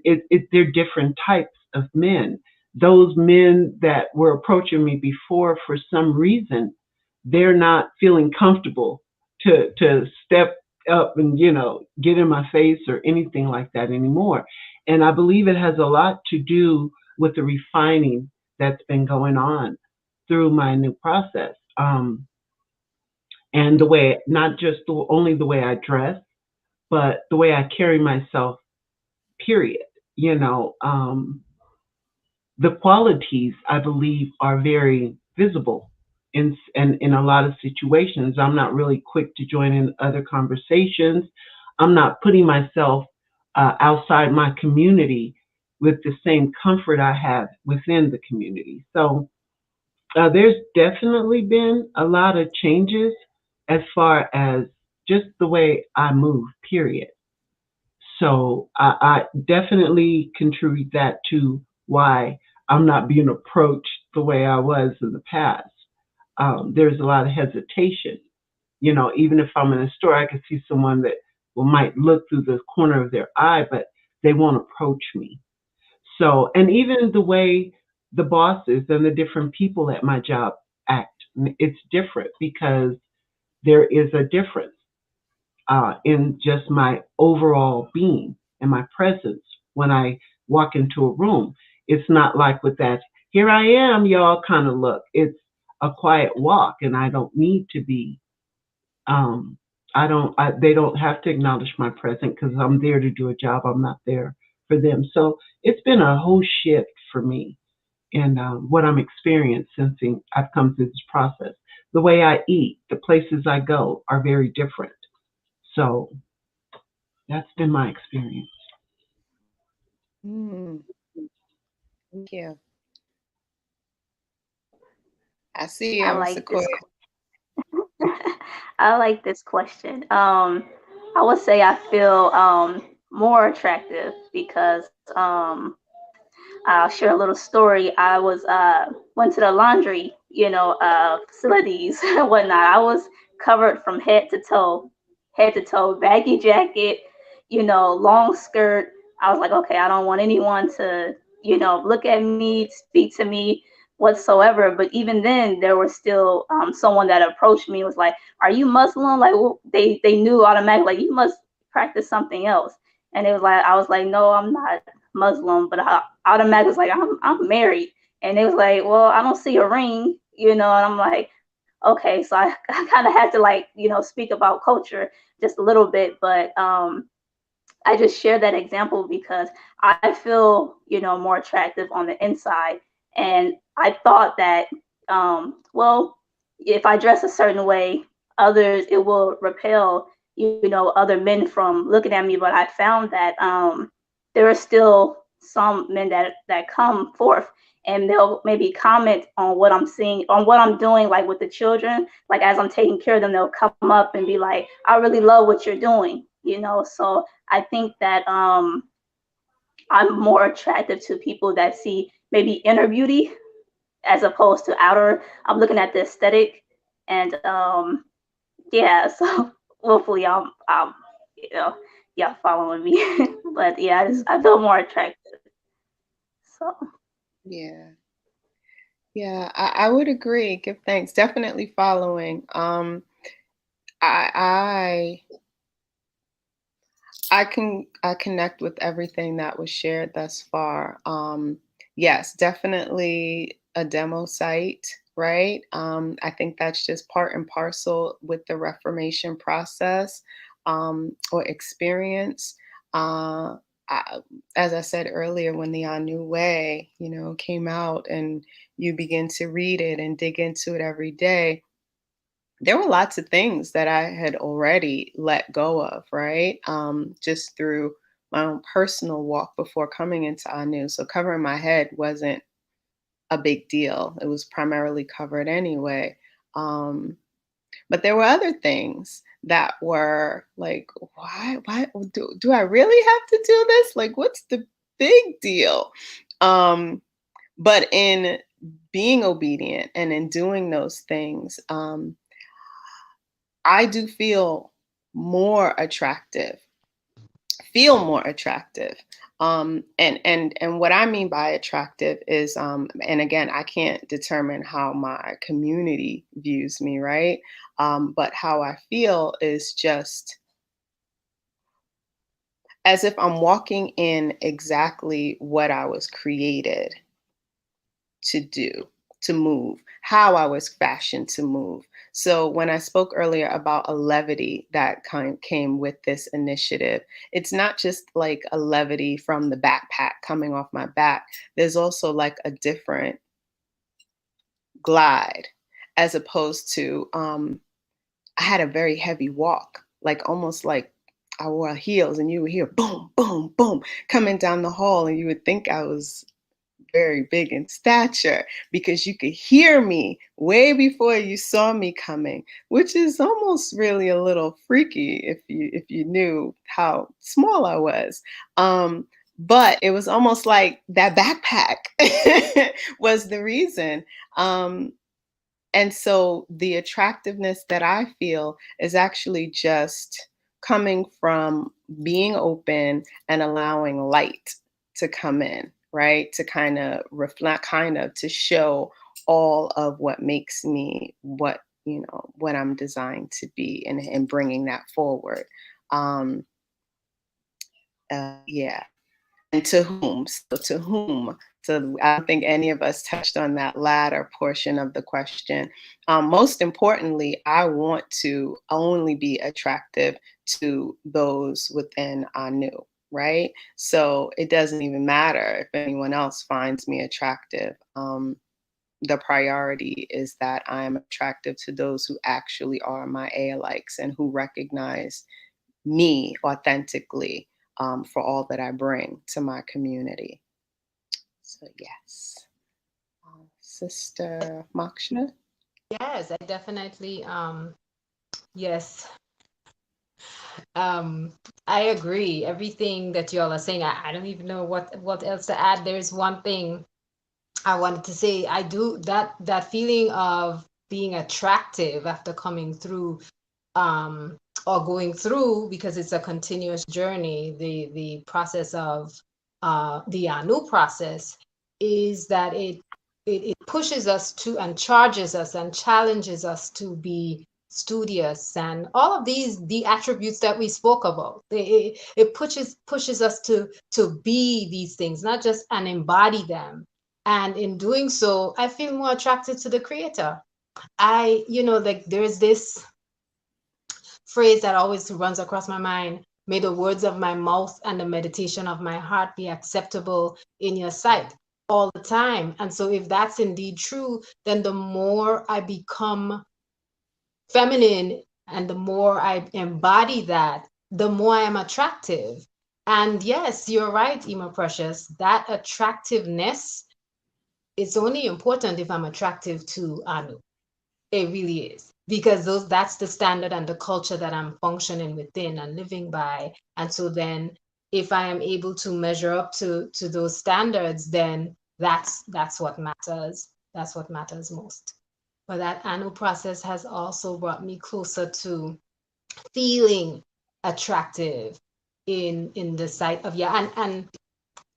they're different types of men. Those men that were approaching me before, for some reason, they're not feeling comfortable to step up and get in my face or anything like that anymore. And I believe it has a lot to do with the refining that's been going on through my new process. And the way, not just only the way I dress, but the way I carry myself, period. The qualities, I believe, are very visible in a lot of situations. I'm not really quick to join in other conversations. I'm not putting myself outside my community with the same comfort I have within the community. So there's definitely been a lot of changes as far as just the way I move, period. So I definitely contribute that to why I'm not being approached the way I was in the past. There's a lot of hesitation. Even if I'm in a store, I can see someone that might look through the corner of their eye, but they won't approach me. So, and even the way the bosses and the different people at my job act, it's different, because there is a difference in just my overall being and my presence when I walk into a room. It's not like with that, here I am, y'all kind of look. It's a quiet walk, and I don't need to be. Um, they don't have to acknowledge my presence, because I'm there to do a job. I'm not there for them. So it's been a whole shift for me, and what I'm experiencing since I've come through this process. The way I eat, the places I go are very different. So that's been my experience. Thank you. I see I you, like this. Sequoia. I like this question. I would say I feel more attractive because I'll share a little story. I was went to the laundry, facilities and whatnot. I was covered from head to toe, baggy jacket, long skirt. I was like, okay, I don't want anyone to, look at me, speak to me whatsoever. But even then, there was still someone that approached me and was like, "Are you Muslim?" Like, well, they knew automatically, like, you must practice something else. And it was like, I was like, no, I'm not Muslim, but I automatically was like, I'm married. And they was like, well, I don't see a ring, and I'm like, okay. So I, I kind of had to like, speak about culture just a little bit, but I just share that example because I feel, more attractive on the inside. And I thought that, well, if I dress a certain way, others, it will repel, other men from looking at me. But I found that there are still some men that come forth and they'll maybe comment on what I'm seeing, on what I'm doing, like with the children, like as I'm taking care of them, they'll come up and be like, I really love what you're doing, So I think that I'm more attractive to people that see maybe inner beauty as opposed to outer. I'm looking at the aesthetic, and yeah. So hopefully, you know, y'all following me. But yeah, I feel more attractive. So Yeah. Yeah, I would agree. Give thanks. Definitely following. I I connect with everything that was shared thus far. Yes, definitely a demo site, right? I think that's just part and parcel with the Reformation process or experience. Uh, I, as I said earlier, when the ANU Way, came out and you begin to read it and dig into it every day, there were lots of things that I had already let go of, right? Just through my own personal walk before coming into ANU. So covering my head wasn't a big deal. It was primarily covered anyway. Um, but there were other things that were like, why do I really have to do this? Like, what's the big deal? But in being obedient and in doing those things, I do more attractive, feel more attractive. And what I mean by attractive is, and again, I can't determine how my community views me, right? But how I feel is just as if I'm walking in exactly what I was created to do, to move, how I was fashioned to move. So when I spoke earlier about a levity that came with this initiative, it's not just like a levity from the backpack coming off my back. There's also like a different glide, as opposed to I had a very heavy walk, like almost like I wore heels, and you would hear boom, boom, boom coming down the hall, and you would think I was very big in stature because you could hear me way before you saw me coming, which is almost really a little freaky if you knew how small I was. But it was almost like that backpack was the reason. And so the attractiveness that I feel is actually just coming from being open and allowing light to come in, right? To kind of reflect, kind of to show all of what makes me what I'm designed to be, and bringing that forward. Um, yeah. And to whom? So to whom? So I don't think any of us touched on that latter portion of the question. Most importantly, I want to only be attractive to those within ANU, right? So it doesn't even matter if anyone else finds me attractive. The priority is that I am attractive to those who actually are my A-likes and who recognize me authentically, for all that I bring to my community. So yes, Sister Moksha. Yes, I definitely, yes. I agree. Everything that y'all are saying, I don't even know what else to add. There's one thing I wanted to say. I do that feeling of being attractive after coming through, or going through, because it's a continuous journey. The process of the ANU process is that it pushes us to and charges us and challenges us to be studious, and all of the attributes that we spoke about. It pushes us to be these things, not just and embody them. And in doing so, I feel more attracted to the creator. Like there's this phrase that always runs across my mind: may the words of my mouth and the meditation of my heart be acceptable in your sight, all the time. And so if that's indeed true, then the more I become feminine and the more I embody that, the more I am attractive. And yes, you're right, Emma Precious, that attractiveness is only important if I'm attractive to Anu. It really is. Because that's the standard and the culture that I'm functioning within and living by. And so then if I am able to measure up to those standards, then that's what matters. That's what matters most. But that Anu process has also brought me closer to feeling attractive in the sight of, yeah, and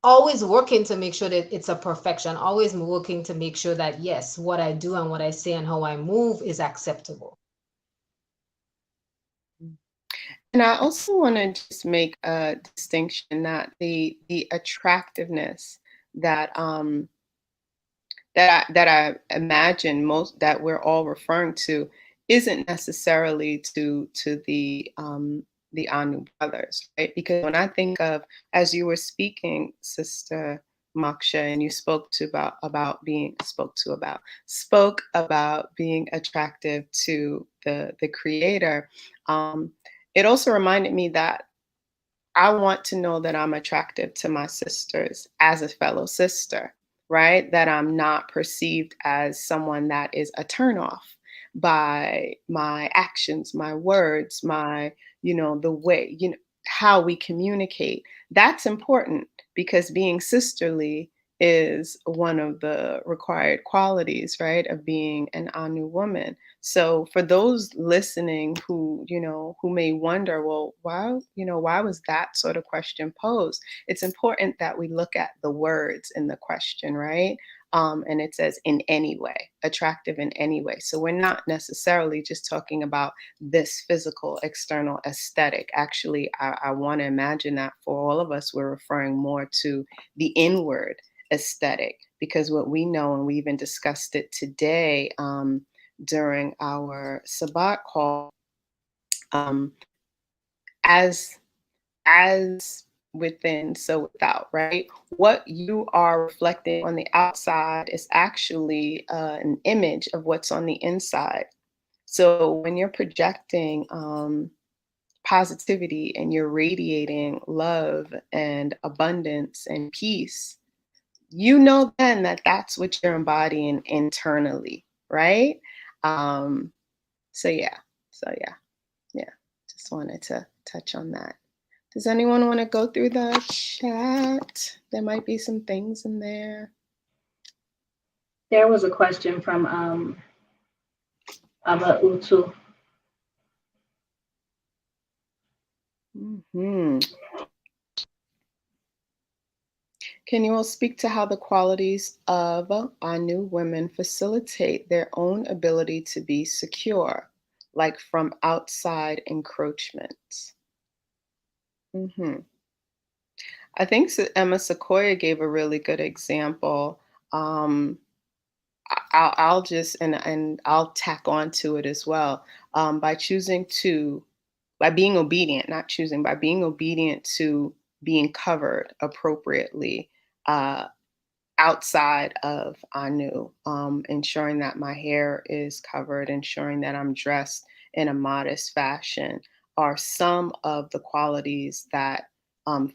always working to make sure that it's a perfection, always working to make sure that yes, what I do and what I say and how I move is acceptable. And I also want to just make a distinction that the attractiveness that that I imagine most that we're all referring to isn't necessarily to the Anu brothers, right? Because when I think of, as you were speaking, Sister Moksha, and you spoke about being attractive to the creator, it also reminded me that I want to know that I'm attractive to my sisters as a fellow sister, right? That I'm not perceived as someone that is a turnoff by my actions, my words, the way, how we communicate. That's important because being sisterly is one of the required qualities, right, of being an Anu woman. So for those listening who may wonder, well, why was that sort of question posed? It's important that we look at the words in the question, right? And it says in any way, attractive in any way. So we're not necessarily just talking about this physical external aesthetic. Actually, I want to imagine that for all of us, we're referring more to the inward aesthetic, because what we know, and we even discussed it today, during our Sabbat call, um, as as within, so without, right? What you are reflecting on the outside is actually an image of what's on the inside. So when you're projecting positivity and you're radiating love and abundance and peace, you know then that that's what you're embodying internally, right? Um, so yeah, yeah. Just wanted to touch on that. Does anyone want to go through the chat? There might be some things in there. There was a question from Aba Utu. Can you all speak to how the qualities of Anu women facilitate their own ability to be secure, like from outside encroachment? I think Emma Sequoia gave a really good example. Um, I'll just and I'll tack on to it as well, by being obedient, not choosing, by being obedient to being covered appropriately uh, outside of Anu, ensuring that my hair is covered, ensuring that I'm dressed in a modest fashion, are some of the qualities that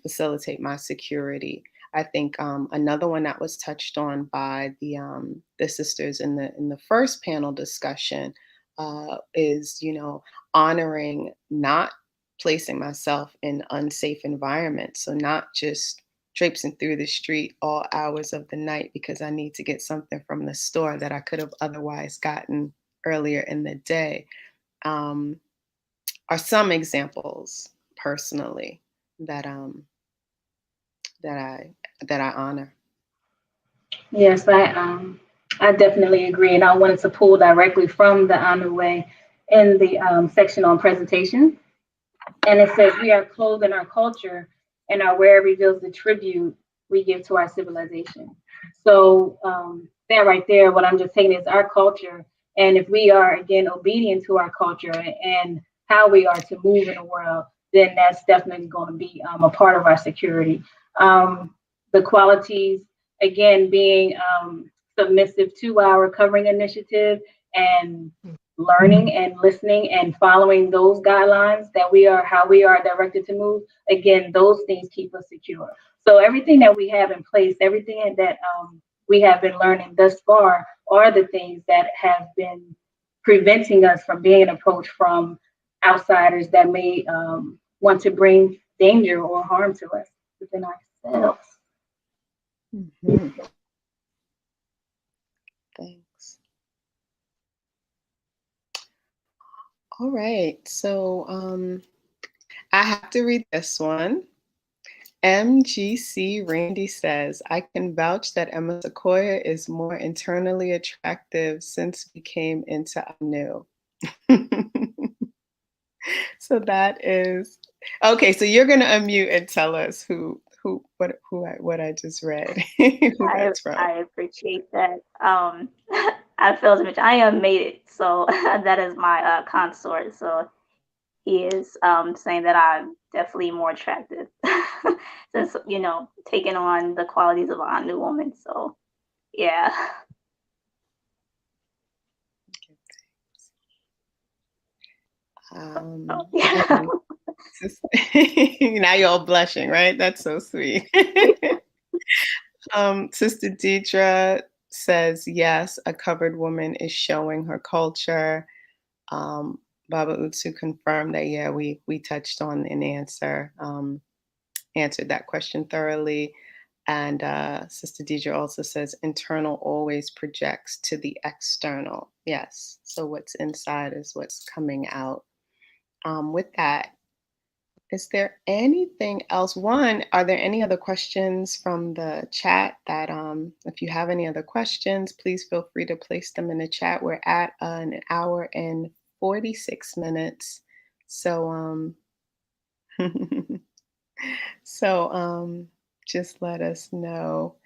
facilitate my security. I think another one that was touched on by the sisters in the first panel discussion is, honoring not placing myself in unsafe environments. So not just traipsing through the street all hours of the night because I need to get something from the store that I could have otherwise gotten earlier in the day, are some examples personally that that I honor. Yes, I definitely agree, and I wanted to pull directly from the Anu Way in the section on presentation. And it says, we are clothed in our culture, and our wear reveals the tribute we give to our civilization. So that right there, what I'm just saying is our culture. And if we are, again, obedient to our culture and how we are to move in the world, then that's definitely going to be a part of our security. The qualities, again, being submissive to our covering initiative and learning and listening and following those guidelines that we are, how we are directed to move. Again, those things keep us secure. So everything that we have in place, everything that we have been learning thus far are the things that have been preventing us from being approached from outsiders that may want to bring danger or harm to us within ourselves. Mm-hmm. Thanks. All right, so I have to read this one. MGC Randy says, I can vouch that Emma Sequoia is more internally attractive since we came into ANU. So that is okay. So you're gonna unmute and tell us what I just read, who that's from. I appreciate that. I feel to mention I am mated, so that is my consort. So he is saying that I'm definitely more attractive since taking on the qualities of an ANU woman. So yeah. Yeah. Now you're all blushing, right? That's so sweet. Sister Deidre says, yes, a covered woman is showing her culture. Baba Utsu confirmed that, yeah, we touched on an answered that question thoroughly. And Sister Deidre also says, internal always projects to the external. Yes, so what's inside is what's coming out. With that, is there anything else? One, are there any other questions from the chat that, if you have any other questions, please feel free to place them in the chat. We're at an hour and 46 minutes. So, just let us know.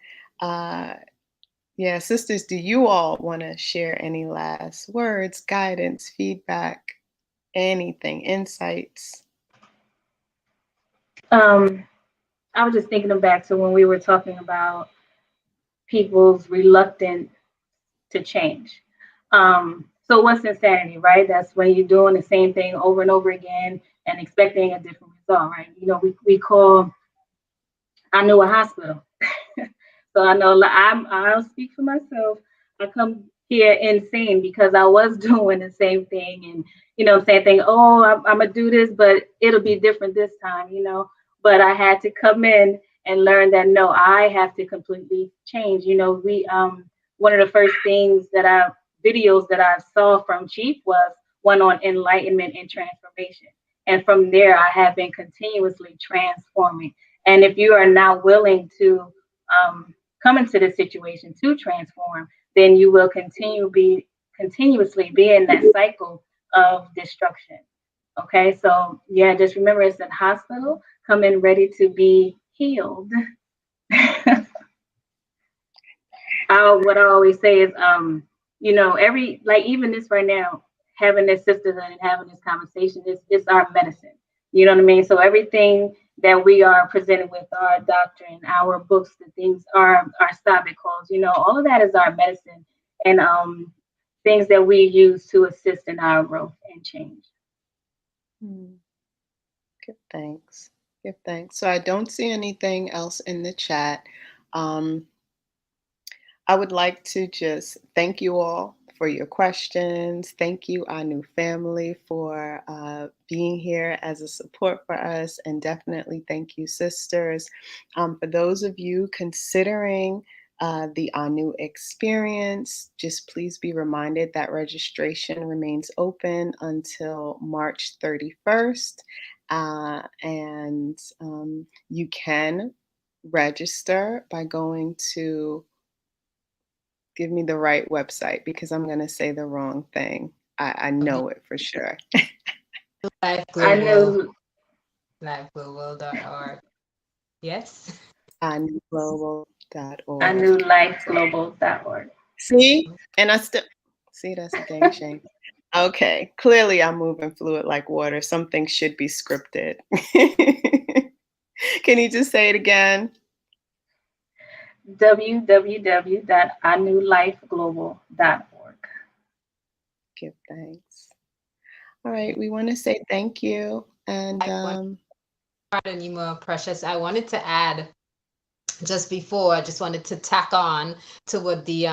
Yeah, sisters, do you all want to share any last words, guidance, feedback, anything, insights? I was just thinking back to when we were talking about people's reluctance to change. So what's insanity, right? That's when you're doing the same thing over and over again and expecting a different result, right? We call ANU a hospital. So I know I'll speak for myself. I come here insane because I was doing the same thing and, same thing. Oh, I'm going to do this, but it'll be different this time. But I had to come in and learn that, no, I have to completely change. One of the first videos that I saw from Chief was one on enlightenment and transformation. And from there, I have been continuously transforming. And if you are not willing to come into this situation to transform, then you will continuously be in that cycle of destruction. Okay, so yeah, just remember it's a hospital. Come in ready to be healed. What I always say is, even this right now, having this sisterhood and having this conversation is our medicine. You know what I mean? So everything that we are presented with, our doctrine, our books, the things, our Sabbath calls, all of that is our medicine and things that we use to assist in our growth and change. Give thanks. Give thanks. So I don't see anything else in the chat. I would like to just thank you all for your questions. Thank you, ANU family, for being here as a support for us. And definitely thank you, sisters. For those of you considering the ANU experience, just please be reminded that registration remains open until March 31st. And you can register by going to, give me the right website because I'm going to say the wrong thing. I know it for sure. Life Global, ANU, liveglobal.org. Yes. ANUglobal.org. ANULifeglobal.org. See? And I still see, that's a dang shame. Okay. Clearly I'm moving fluid like water. Some things should be scripted. Can you just say it again? www.anulifeglobal.org. Give thanks. All right. We want to say thank you. And Pardon you, more precious. I wanted to add just before, I just wanted to tack on to what the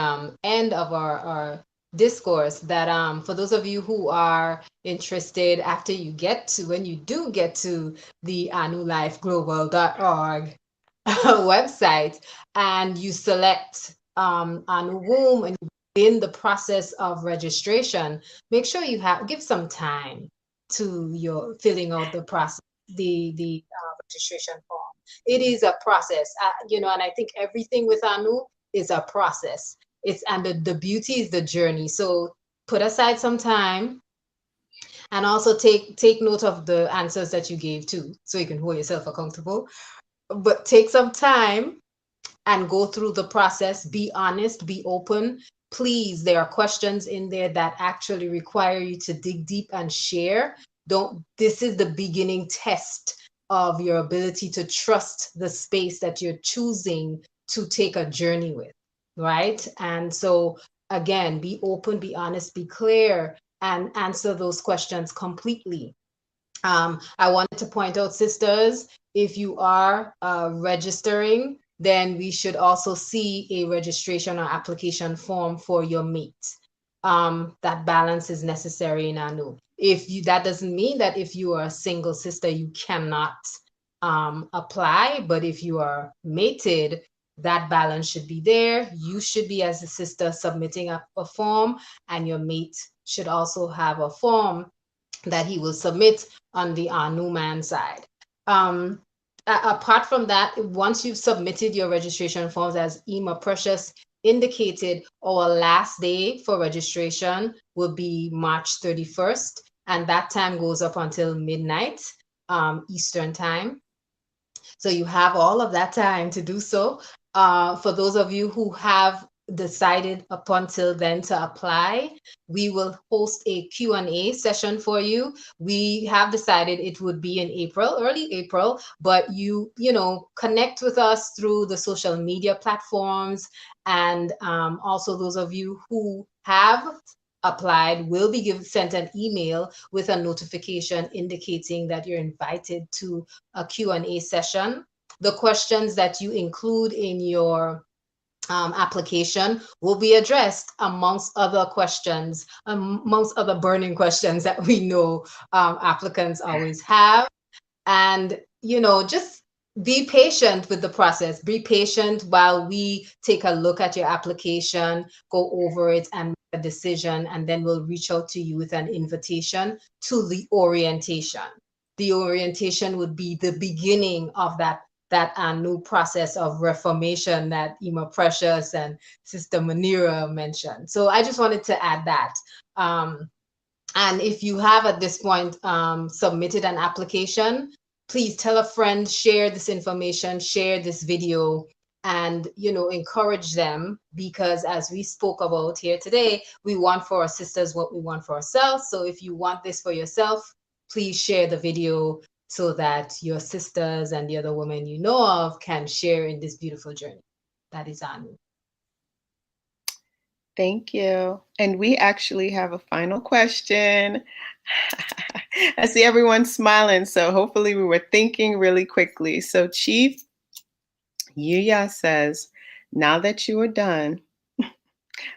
end of our discourse that for those of you who are interested, after you get to, when you do get to the anulifeglobal.org website and you select ANU Womb and you begin the process of registration, make sure you give some time to your filling out the process, the registration form. It is a process, and I think everything with ANU is a process. And the beauty is the journey. So put aside some time and also take note of the answers that you gave too, so you can hold yourself accountable. But take some time and go through the process. Be honest, be open. Please, there are questions in there that actually require you to dig deep and share. This is the beginning test of your ability to trust the space that you're choosing to take a journey with, right? And so again, be open, be honest, be clear, and answer those questions completely. I wanted to point out, sisters, if you are registering, then we should also see a registration or application form for your mate. That balance is necessary in ANU. That doesn't mean that if you are a single sister, you cannot apply, but if you are mated, that balance should be there. You should be, as a sister, submitting a form, and your mate should also have a form that he will submit on the ANU man side. Apart from that, once you've submitted your registration forms, as Ema Precious indicated, our last day for registration will be March 31st, and that time goes up until midnight Eastern time. So you have all of that time to do so. For those of you who have decided up until then to apply, we will host a Q&A session for you. We have decided it would be in April, early April, but you connect with us through the social media platforms. And also those of you who have applied will be sent an email with a notification indicating that you're invited to a Q&A session. The questions that you include in your application will be addressed amongst other questions, amongst other burning questions that we know applicants always have. And, just be patient with the process. Be patient while we take a look at your application, go over it and make a decision, and then we'll reach out to you with an invitation to the orientation. The orientation would be the beginning of that new process of reformation that Ema Precious and Sister Manira mentioned. So I just wanted to add that. And if you have at this point submitted an application, please tell a friend, share this information, share this video, and encourage them, because as we spoke about here today, we want for our sisters what we want for ourselves. So if you want this for yourself, please share the video so that your sisters and the other women you know of can share in this beautiful journey. That is ANU. Thank you. And we actually have a final question. I see everyone smiling, so hopefully we were thinking really quickly. So Chief Yuya says, now that you are done,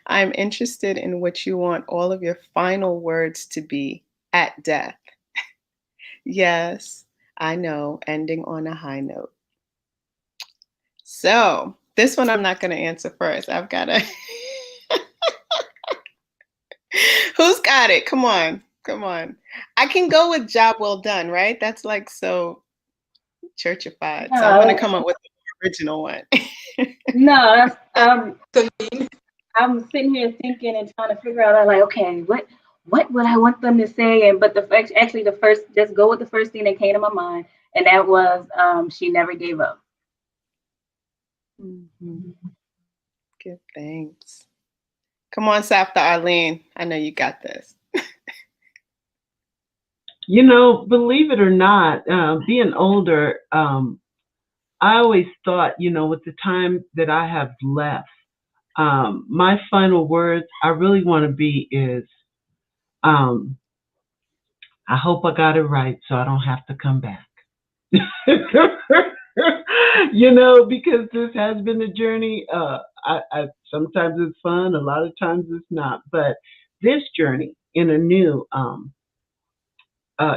I'm interested in what you want all of your final words to be at death. Yes, I know, ending on a high note. So this one I'm not going to answer first. I've got to... Who's got it? Come on. I can go with job well done, right? That's like so churchified. So I'm going to come up with the original one. No, I'm sitting here thinking and trying to figure out, like, okay, what would I want them to say? And but actually the first, just go with the first thing that came to my mind, and that was she never gave up. Mm-hmm. Give thanks. Come on, Safta Arlene. I know you got this. You know, believe it or not, being older, I always thought, you know, with the time that I have left, my final words I really want to be is, um, I hope I got it right so I don't have to come back. You know, because this has been a journey. Sometimes it's fun, a lot of times it's not. But this journey in ANU,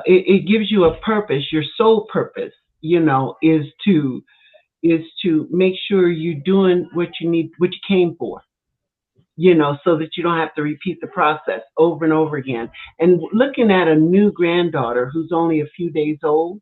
it gives you a purpose. Your sole purpose, you know, is to make sure you're doing what you need, what you came for, you know, so that you don't have to repeat the process over and over again. And looking at a new granddaughter who's only a few days old,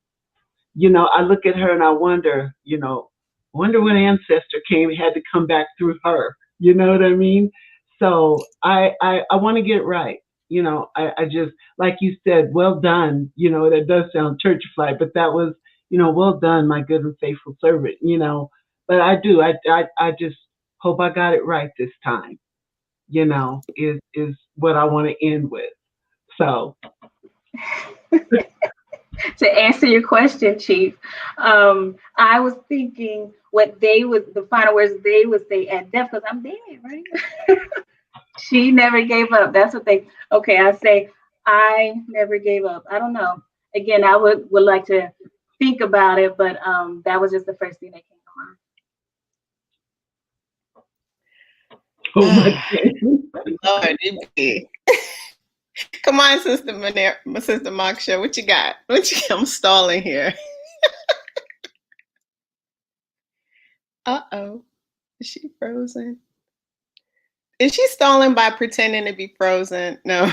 you know, I look at her and I wonder, you know, wonder what ancestor had to come back through her. You know what I mean? So I want to get it right. You know, I just, like you said, well done. You know, that does sound churchified, but that was, you know, well done, my good and faithful servant. You know, but I do, I just hope I got it right this time. You know, is what I want to end with. So To answer your question, Chief, I was thinking what they would, the final words they would say at death, because I'm dead, right? She never gave up. That's what they, okay, I say, I never gave up. I don't know. Again, I would like to think about it, but that was just the first thing that came oh my goodness. Lord, it be. Come on, my sister Moksha, what you got? I'm stalling here. Uh-oh. Is she frozen? Is she stalling by pretending to be frozen? No.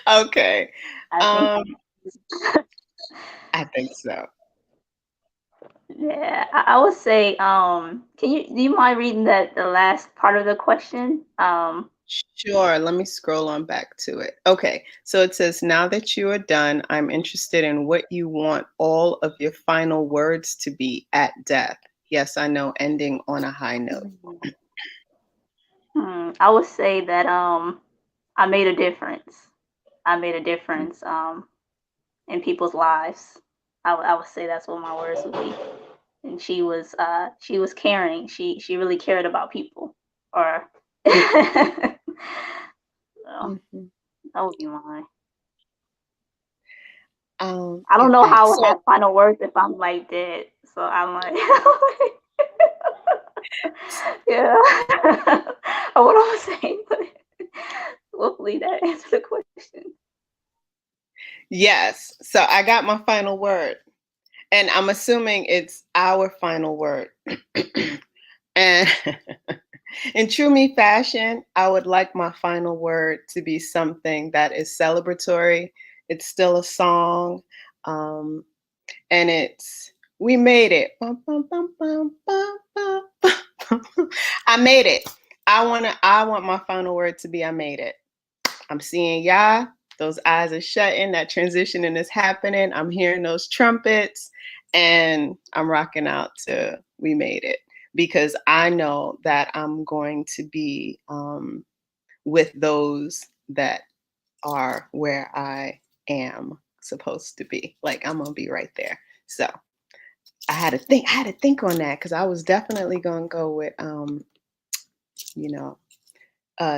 Okay. I think so. Yeah, I would say, do you mind reading the last part of the question? Sure, let me scroll on back to it. Okay, so it says, now that you are done, I'm interested in what you want all of your final words to be at death. Yes, I know, ending on a high note. I would say that I made a difference. I made a difference in people's lives. I would say that's what my words would be. And she was caring. She really cared about people. Or so, that would be mine. I don't know how I would have final words if I'm like dead. So I'm like, yeah. I what I was saying, but hopefully that answered the question. Yes. So I got my final word. And I'm assuming it's our final word. And in true me fashion, I would like my final word to be something that is celebratory. It's still a song. And it's, we made it. I made it. I want my final word to be, I made it. I'm seeing Yah. Those eyes are shutting. That transitioning is happening. I'm hearing those trumpets, and I'm rocking out to "We Made It," because I know that I'm going to be with those that are where I am supposed to be. Like, I'm gonna be right there. So I had to think on that, because I was definitely gonna go with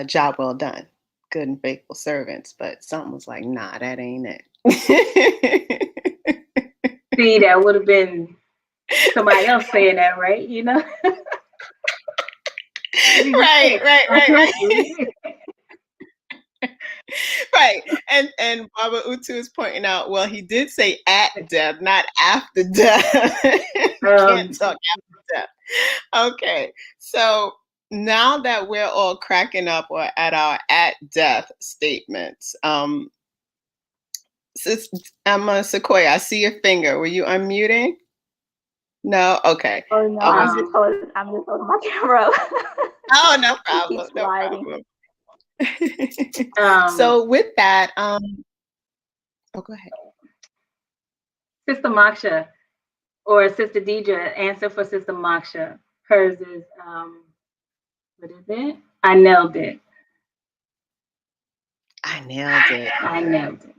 job well done, good and faithful servants, but something was like, nah, that ain't it. See, that would have been somebody else saying that, right? You know? right. Right. And Baba Utu is pointing out, well, he did say at death, not after death. Can't talk after death. Okay. So now that we're all cracking up or at our at death statements, Sequoia, I see your finger. Were you unmuting? No? Okay. Oh no, I'm just holding my camera. Oh, no problem. No problem. So with that, oh, go ahead. Sister Moksha or Sister Deidre, answer for Sister Moksha. Hers is, what is it? I nailed it. I nailed it. I nailed it.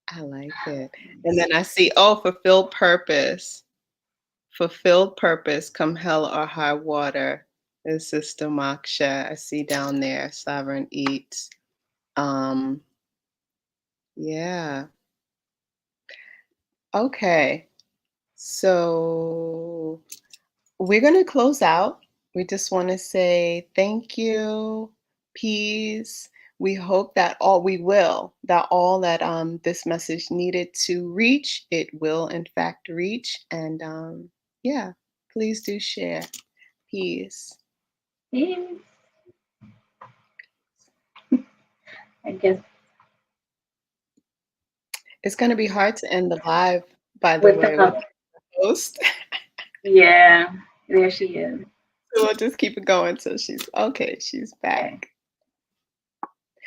I like it. And then I see, oh, fulfilled purpose. Fulfilled purpose, come hell or high water, is Sister Moksha. I see down there, Sovereign Eats. Yeah. Okay. So we're going to close out. We just want to say thank you, peace. We hope that all that this message needed to reach, it will in fact reach. And yeah, please do share. Peace. Yes. I guess It's going to be hard to end the live, by the with way, with the, the host. yeah, there she is. So we'll just keep it going till she's okay. She's back. Okay.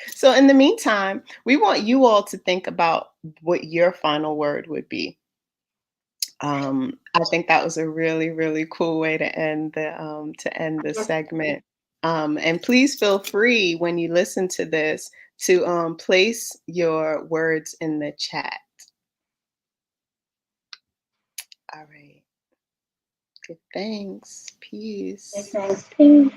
So in the meantime, we want you all to think about what your final word would be. I think that was a really, really cool way to end the segment. And please feel free when you listen to this to place your words in the chat. All right. Good. Thanks. Peace. Thanks. Peace.